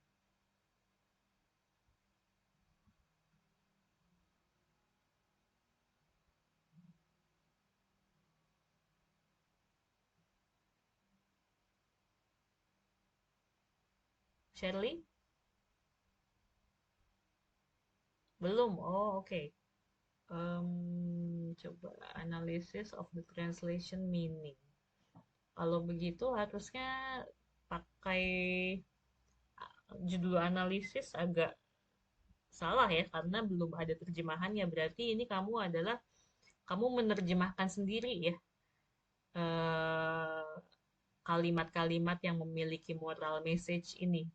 Shirley? Belum? Oh, oke. Okay. Coba Analysis of the Translation Meaning. Kalau begitu harusnya pakai judul analisis agak salah ya, karena belum ada terjemahannya. Berarti ini kamu menerjemahkan sendiri ya, eh, kalimat-kalimat yang memiliki moral message ini,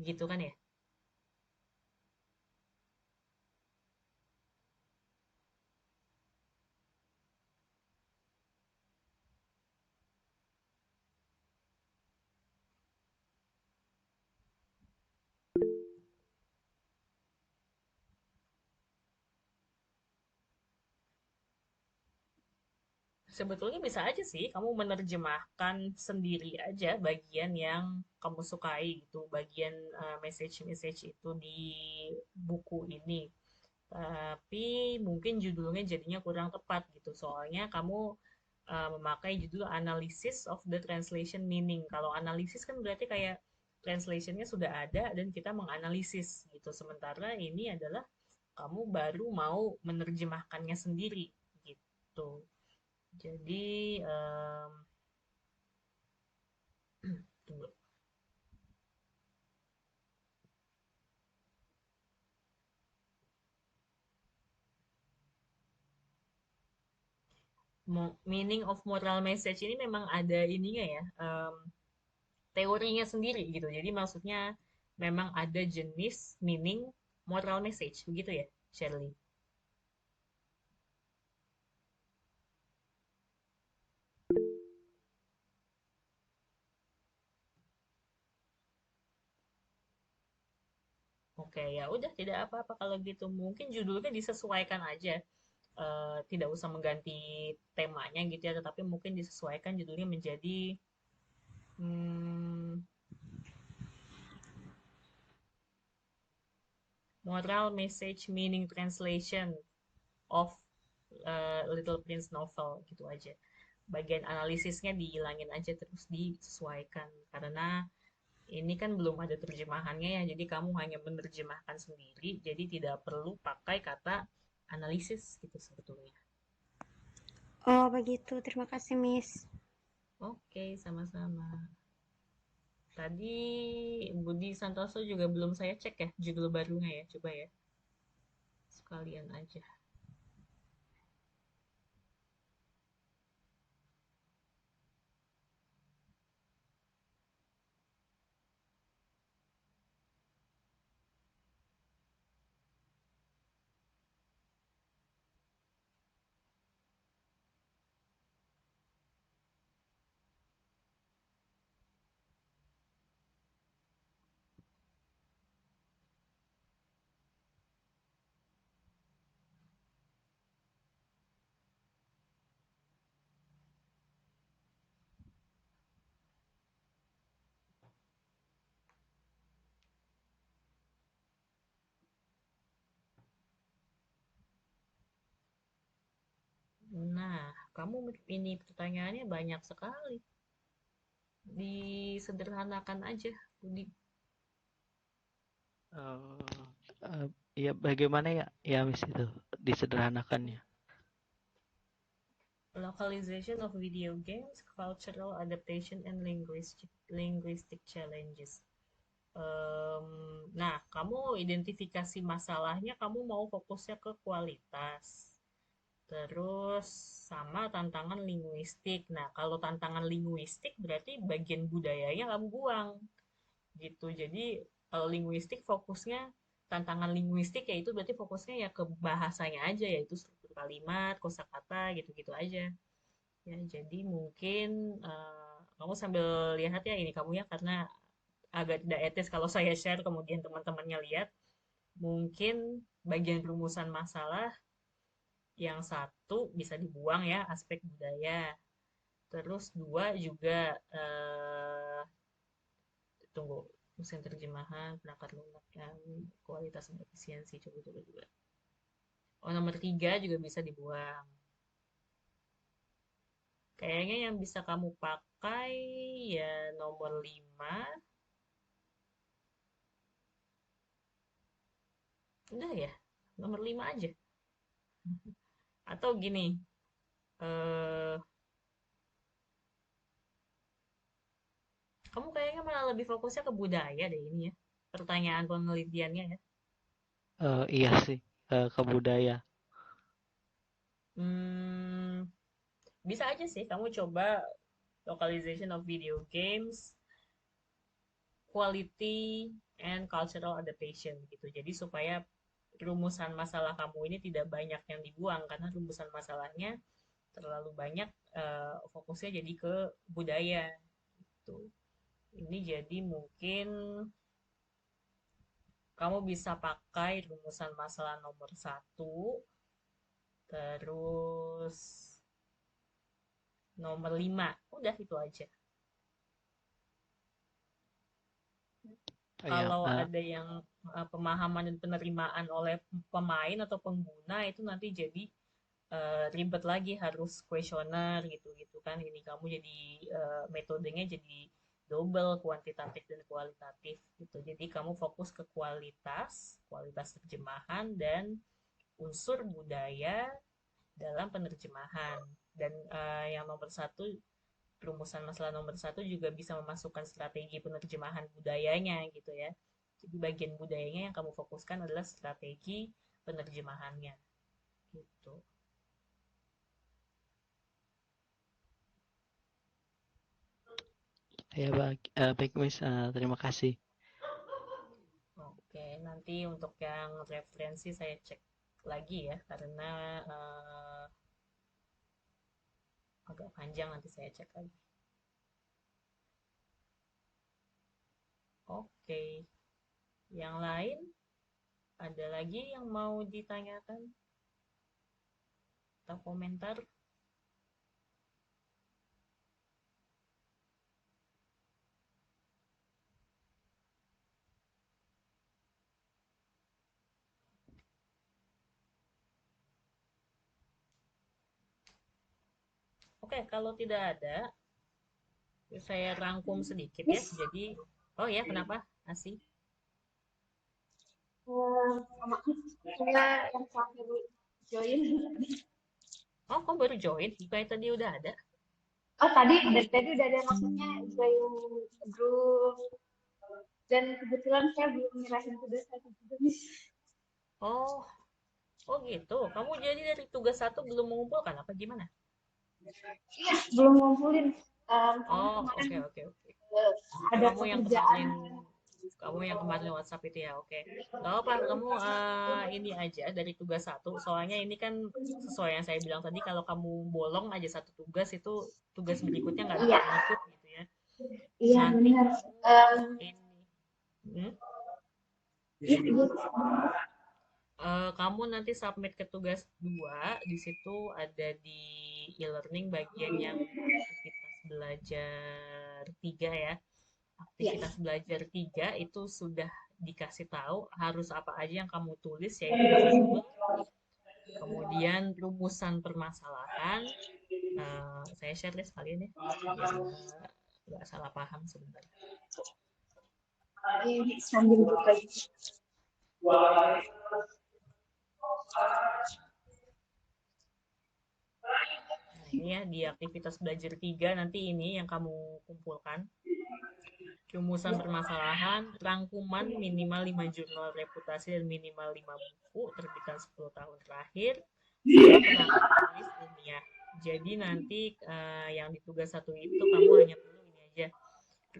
gitu kan ya? Sebetulnya bisa aja sih kamu menerjemahkan sendiri aja bagian yang kamu sukai gitu, bagian message-message itu di buku ini. Tapi mungkin judulnya jadinya kurang tepat gitu. Soalnya kamu memakai judul Analysis of the Translation Meaning. Kalau analisis kan berarti kayak translationnya sudah ada dan kita menganalisis gitu. Sementara ini adalah kamu baru mau menerjemahkannya sendiri gitu. Jadi, tunggu. Meaning of moral message ini memang ada ininya ya, teorinya sendiri gitu. Jadi maksudnya memang ada jenis meaning moral message, begitu ya, Shirley? Oke, ya udah tidak apa-apa kalau gitu. Mungkin judulnya disesuaikan aja. Tidak usah mengganti temanya gitu ya, tetapi mungkin disesuaikan judulnya menjadi hmm, moral message meaning translation of Little Prince novel gitu aja. Bagian analisisnya dihilangin aja terus disesuaikan karena ini kan belum ada terjemahannya ya, jadi kamu hanya menerjemahkan sendiri, jadi tidak perlu pakai kata analisis gitu sebetulnya. Oh, begitu. Terima kasih, Miss. Oke, sama-sama. Tadi Budi Santoso juga belum saya cek ya judul barunya ya, coba ya. Sekalian aja. Nah, kamu ini pertanyaannya banyak sekali. Disederhanakan aja, Budi. Eh, ya bagaimana ya ya Miss itu disederhanakannya. Localization of video games, cultural adaptation, and linguistic challenges. Nah, kamu identifikasi masalahnya, kamu mau fokusnya ke kualitas. Terus sama tantangan linguistik. Nah, kalau tantangan linguistik berarti bagian budayanya kamu buang gitu. Jadi kalau linguistik fokusnya tantangan linguistik ya itu berarti fokusnya ya ke bahasanya aja yaitu struktur kalimat, kosakata gitu-gitu aja. Ya, jadi mungkin kamu sambil lihat ya ini kamu ya karena agak tidak etis kalau saya share kemudian teman-temannya lihat. Mungkin bagian rumusan masalah yang satu bisa dibuang ya aspek budaya. Terus dua juga tunggu mesin terjemahan, perangkat lunak yang kualitas dan efisiensi coba-coba juga. Oh nomor tiga juga bisa dibuang. Kayaknya yang bisa kamu pakai ya nomor 5. Udah ya, nomor 5 aja. Atau gini, eh kamu kayaknya malah lebih fokusnya ke budaya deh ini ya. Pertanyaan penelitiannya ya. Iya sih, ke budaya. Hmm, bisa aja sih kamu coba localization of video games, quality and cultural adaptation gitu. Jadi supaya rumusan masalah kamu ini tidak banyak yang dibuang karena rumusan masalahnya terlalu banyak, fokusnya jadi ke budaya gitu. Ini jadi mungkin kamu bisa pakai rumusan masalah nomor satu, terus nomor 5. Udah itu aja. Ya, Kalau ada yang pemahaman dan penerimaan oleh pemain atau pengguna itu nanti jadi ribet lagi harus kuesioner gitu-gitu kan. Ini kamu jadi metodenya jadi double kuantitatif dan kualitatif gitu. Jadi kamu fokus ke kualitas terjemahan dan unsur budaya dalam penerjemahan. Dan yang nomor satu, rumusan masalah nomor satu juga bisa memasukkan strategi penerjemahan budayanya gitu ya. Jadi bagian budayanya yang kamu fokuskan adalah strategi penerjemahannya gitu. ya baik Miss, terima kasih. Oke, nanti untuk yang referensi saya cek lagi ya, karena agak panjang nanti saya cek lagi. Oke, yang lain ada lagi yang mau ditanyakan atau komentar? Oke, kalau tidak ada, saya rangkum sedikit ya. Miss, Jadi, oh ya, kenapa? Asih. maaf, saya yang terakhir join. Oh, kok baru join? Bukannya tadi udah ada? Oh, dari tadi udah ada maksudnya join grup. Dan kebetulan saya belum nyerahin tugas satu juga, Miss. Oh, oh gitu. Kamu jadi dari tugas satu belum mengumpulkan apa gimana? Iya, belum ngumpulin. Karena Oh, kemarin oke oke oke. ada Kamu yang pekerjaan. kemarin kamu yang kemarin WhatsApp itu ya, oke. Gak apa, kamu ini aja dari tugas satu. Soalnya ini kan sesuai yang saya bilang tadi, kalau kamu bolong aja satu tugas itu tugas berikutnya nggak Iya, bisa ngikut gitu ya. iya Nanti benar. ini, hmm? Iya, iya. Kamu nanti submit ke tugas 2, di situ ada di e-learning bagian yang aktivitas belajar 3 ya. Iya. Aktivitas belajar 3 itu sudah dikasih tahu harus apa aja yang kamu tulis, yaitu judul, kemudian rumusan permasalahan. Saya share deh sekalian ya, biar nggak salah paham sebentar. Ini sambil buka. Nah, ini ya di aktivitas belajar 3 nanti ini yang kamu kumpulkan. Rumusan permasalahan, rangkuman minimal 5 jurnal reputasi dan minimal 5 buku terbitan 10 tahun terakhir, sama kerangka tulis ilmiah. Jadi nanti yang di tugas satu itu kamu hanya perlu ini aja,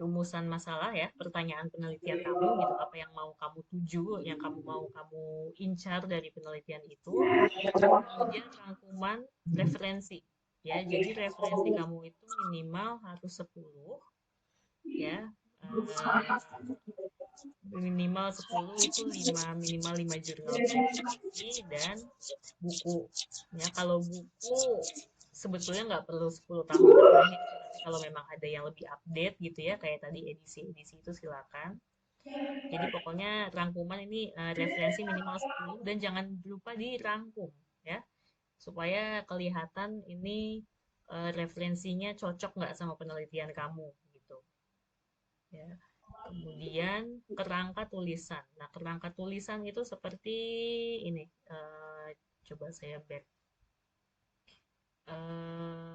rumusan masalah ya, pertanyaan penelitian kamu gitu, apa yang mau kamu tuju, yang kamu mau kamu incar dari penelitian itu, kemudian rangkuman referensi ya. Jadi referensi kamu itu minimal harus 10 ya. Minimal 10 itu minimal 5 jurnal publikasi dan buku. Ya, kalau buku sebetulnya nggak perlu 10 tahun terakhir. Nanti kalau memang ada yang lebih update gitu ya, kayak tadi edisi-edisi itu silakan. Jadi pokoknya rangkuman ini referensi minimal 10 dan jangan lupa dirangkum ya, supaya kelihatan ini referensinya cocok nggak sama penelitian kamu gitu ya. Kemudian kerangka tulisan. Nah, kerangka tulisan itu seperti ini. Coba saya back.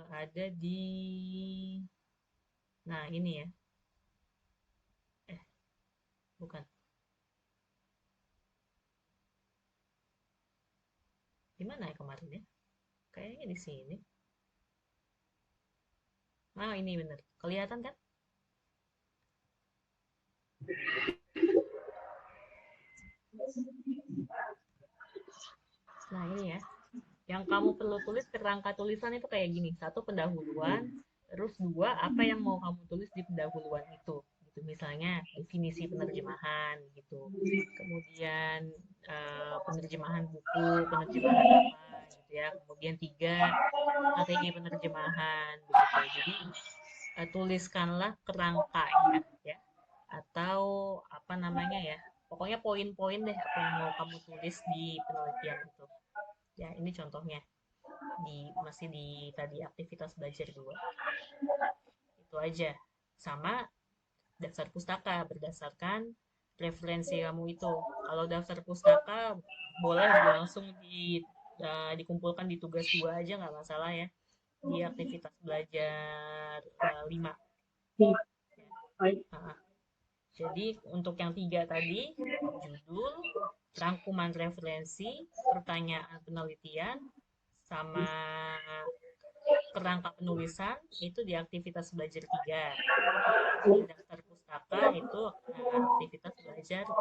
Ada di, nah ini ya. Bukan. Di mana ya kemarin ya? Kayaknya di sini. Ah, ini bener. Kelihatan kan? Nah, ini ya. Yang kamu perlu tulis kerangka tulisan itu kayak gini. Satu, pendahuluan. Terus dua, apa yang mau kamu tulis di pendahuluan itu. Gitu. Misalnya, definisi penerjemahan gitu. Kemudian penerjemahan buku, penerjemahan apa gitu ya. Kemudian tiga, strategi penerjemahan begitu. Jadi tuliskanlah kerangkanya ya, atau apa namanya ya, pokoknya poin-poin deh apa yang mau kamu tulis di penelitian itu ya. Ini contohnya masih di tadi aktivitas belajar 2 itu aja. Sama daftar pustaka berdasarkan referensi kamu itu. Kalau daftar pustaka boleh langsung dikumpulkan di tugas 2 aja, nggak masalah ya, di aktivitas belajar 5 ya. Nah, jadi untuk yang 3 tadi, judul, rangkuman referensi, pertanyaan penelitian, sama kerangka penulisan itu di aktivitas belajar 3. Di daftar pustaka itu aktivitas belajar 5.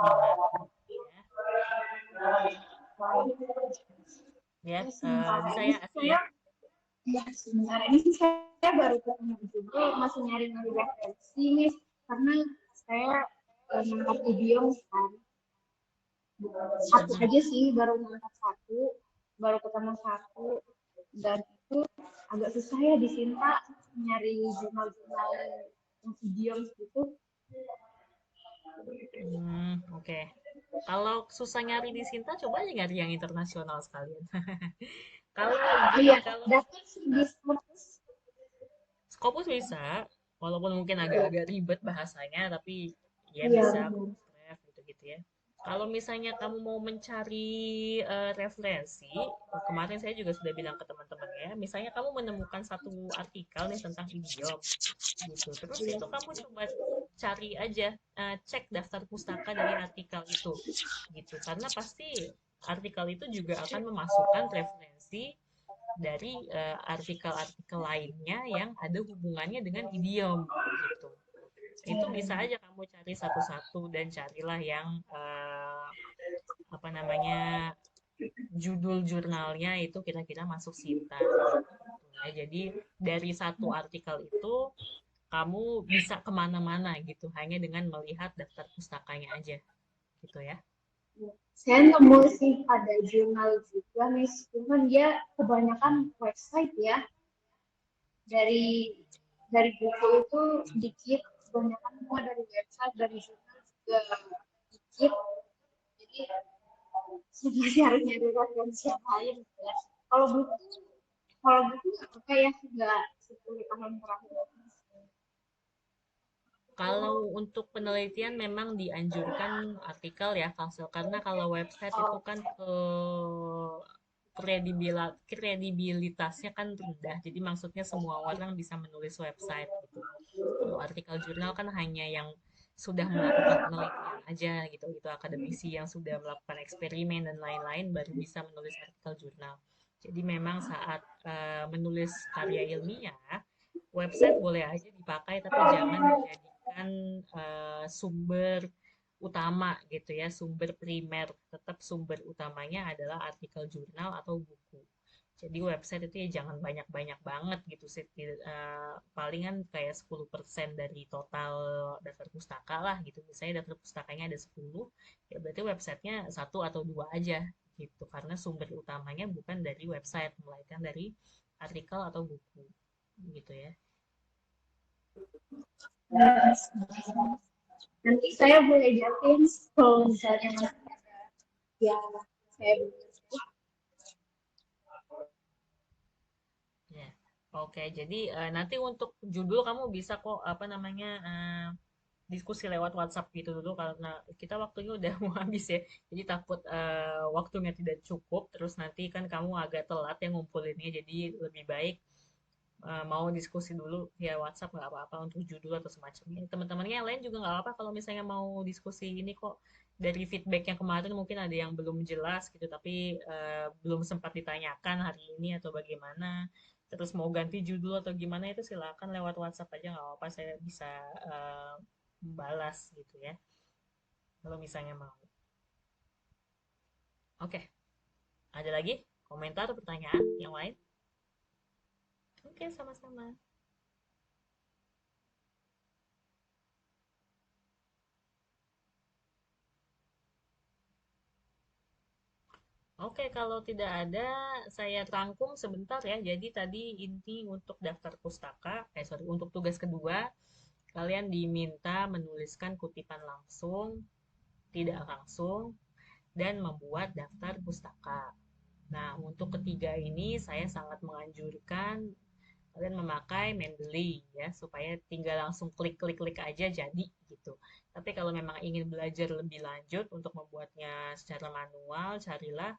Ya, bisa ya Asih ya? Ya, sebentar ini saya baru ketemu judul, masih nyari-nyari referensi nih, karena saya ngangkat idiom kan. Satu aja sih, baru ngangkat satu, baru ketemu satu, dan itu agak susah ya di Sinta nyari jurnal-jurnal yang idiom gitu. Oke. Kalau susah nyari di Sinta, coba aja nyari yang internasional sekalian. Kalau Iya, kalau daftar sih di Scopus. Scopus bisa, walaupun mungkin agak-agak ribet bahasanya, tapi ya Iya, bisa benar. ref gitu-gitu ya. Kalau misalnya kamu mau mencari referensi, kemarin saya juga sudah bilang ke teman-teman ya, misalnya kamu menemukan satu artikel nih tentang idiom, gitu. Terus itu kamu coba cari aja, cek daftar pustaka dari artikel itu, gitu. Karena pasti artikel itu juga akan memasukkan referensi dari artikel-artikel lainnya yang ada hubungannya dengan idiom gitu. Itu bisa aja kamu cari satu-satu dan carilah yang apa namanya, judul jurnalnya itu kira-kira masuk Sinta. Gitu ya. Jadi dari satu artikel itu kamu bisa kemana-mana gitu hanya dengan melihat daftar pustakanya aja gitu ya. Saya nemu sih ada jurnal juga nih, cuman dia kebanyakan website ya. Dari buku itu dikit, kebanyakan semua dari website, dari jurnal juga dikit. Jadi sebenarnya harus nyari referensi yang lain ya. Kalau buku nggak apa ya, nggak 10 tahun terakhir. Kalau untuk penelitian memang dianjurkan artikel ya, Kalsel, karena kalau website itu kan kredibilitasnya kan rendah. Jadi maksudnya semua orang bisa menulis website gitu. Kalau artikel jurnal kan hanya yang sudah melakukan penelitian aja gitu, itu akademisi yang sudah melakukan eksperimen dan lain-lain baru bisa menulis artikel jurnal. Jadi memang saat menulis karya ilmiah, website boleh aja dipakai tapi jangan dijadikan sumber utama gitu ya, sumber primer. Tetap sumber utamanya adalah artikel jurnal atau buku. Jadi website itu ya jangan banyak-banyak banget gitu sih. Palingan kayak 10% dari total daftar pustaka lah gitu. Misalnya daftar pustakanya ada 10, ya berarti websitenya 1 atau 2 aja gitu. Karena sumber utamanya bukan dari website, melainkan dari artikel atau buku gitu ya. Nanti saya boleh liatin kalau misalnya masih ada yang saya belum. Ya, oke. Jadi nanti untuk judul kamu bisa kok apa namanya diskusi lewat WhatsApp gitu dulu karena kita waktunya udah mau habis ya. Jadi takut waktunya tidak cukup. Terus nanti kan kamu agak telat ya ngumpulinnya. Jadi lebih baik mau diskusi dulu via WhatsApp nggak apa-apa untuk judul atau semacamnya. Teman-temannya yang lain juga nggak apa-apa kalau misalnya mau diskusi ini kok dari feedback yang kemarin mungkin ada yang belum jelas gitu, tapi belum sempat ditanyakan hari ini atau bagaimana. Terus mau ganti judul atau gimana itu silakan lewat WhatsApp aja nggak apa-apa, saya bisa eh, membalas gitu ya, kalau misalnya mau. Oke, ada lagi komentar atau pertanyaan yang lain? Oke, sama-sama. Oke, kalau tidak ada, saya rangkum sebentar ya. Jadi tadi inti untuk daftar pustaka, untuk tugas kedua, kalian diminta menuliskan kutipan langsung, tidak langsung, dan membuat daftar pustaka. Nah, untuk ketiga ini saya sangat menganjurkan kalian memakai Mendeley ya, supaya tinggal langsung klik-klik-klik aja jadi gitu. Tapi kalau memang ingin belajar lebih lanjut untuk membuatnya secara manual, carilah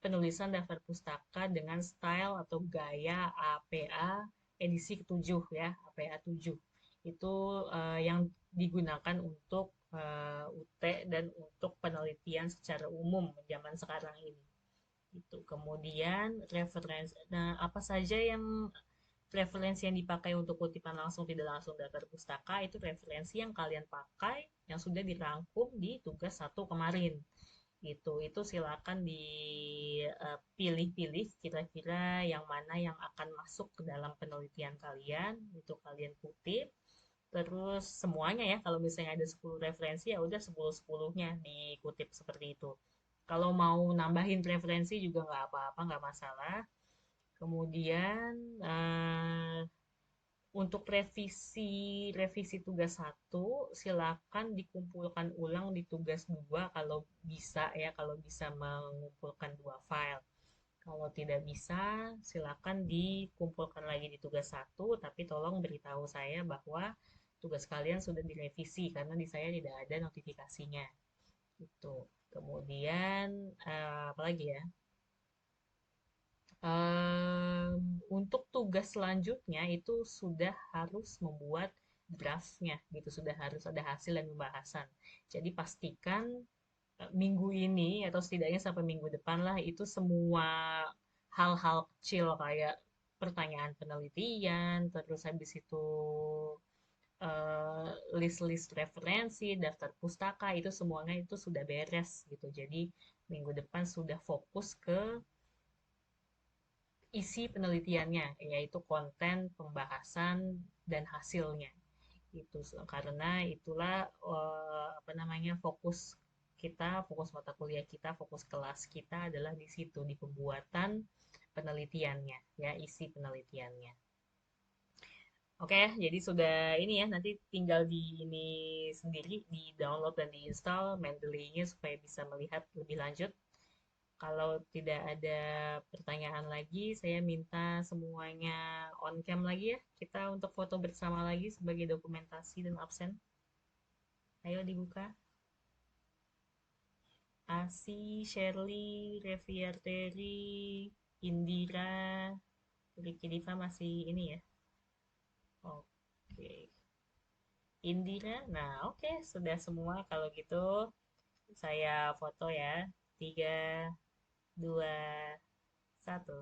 penulisan daftar pustaka dengan style atau gaya APA edisi ke-7 ya, APA 7. Itu yang digunakan untuk UT dan untuk penelitian secara umum zaman sekarang ini. Itu. Kemudian referensi, nah apa saja yang referensi yang dipakai untuk kutipan langsung tidak langsung daftar pustaka itu referensi yang kalian pakai yang sudah dirangkum di tugas 1 kemarin gitu. Itu silakan dipilih-pilih kira-kira yang mana yang akan masuk ke dalam penelitian kalian, itu kalian kutip. Terus semuanya ya, kalau misalnya ada 10 referensi ya udah 10-10-nya dikutip seperti itu. Kalau mau nambahin referensi juga nggak apa-apa, nggak masalah. Kemudian untuk revisi tugas 1 silakan dikumpulkan ulang di tugas 2 kalau bisa ya, kalau bisa mengumpulkan 2 file. Kalau tidak bisa, silakan dikumpulkan lagi di tugas 1, tapi tolong beritahu saya bahwa tugas kalian sudah direvisi karena di saya tidak ada notifikasinya. Itu. Kemudian apa lagi ya? Untuk tugas selanjutnya itu sudah harus membuat draftnya gitu, sudah harus ada hasil dan pembahasan. Jadi pastikan minggu ini atau setidaknya sampai minggu depan lah itu semua hal-hal kecil kayak pertanyaan penelitian, terus habis itu list-list referensi, daftar pustaka itu semuanya itu sudah beres gitu. Jadi minggu depan sudah fokus ke isi penelitiannya, yaitu konten, pembahasan, dan hasilnya. Itu karena itulah apa namanya fokus kita, fokus mata kuliah kita, fokus kelas kita adalah di situ di pembuatan penelitiannya, ya isi penelitiannya. Oke, jadi sudah ini ya, nanti tinggal di ini sendiri, di download dan diinstal Mendeley-nya supaya bisa melihat lebih lanjut. Kalau tidak ada pertanyaan lagi, saya minta semuanya on cam lagi ya. Kita untuk foto bersama lagi sebagai dokumentasi dan absen. Ayo dibuka. Asi, Shirley, Reviarteri, Indira, Ricky Diva masih ini ya. Oke. Indira, nah oke, sudah semua. Kalau gitu saya foto ya. 3, 2, 1.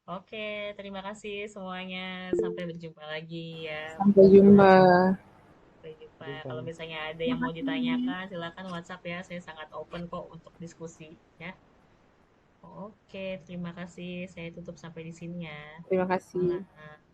Oke, terima kasih semuanya. Sampai berjumpa lagi ya. Sampai jumpa. Sampai jumpa. Kalau misalnya ada yang mau ditanyakan, silakan WhatsApp ya. Saya sangat open kok untuk diskusi ya. Oke, terima kasih. Saya tutup sampai di sini ya. Terima kasih. Malam.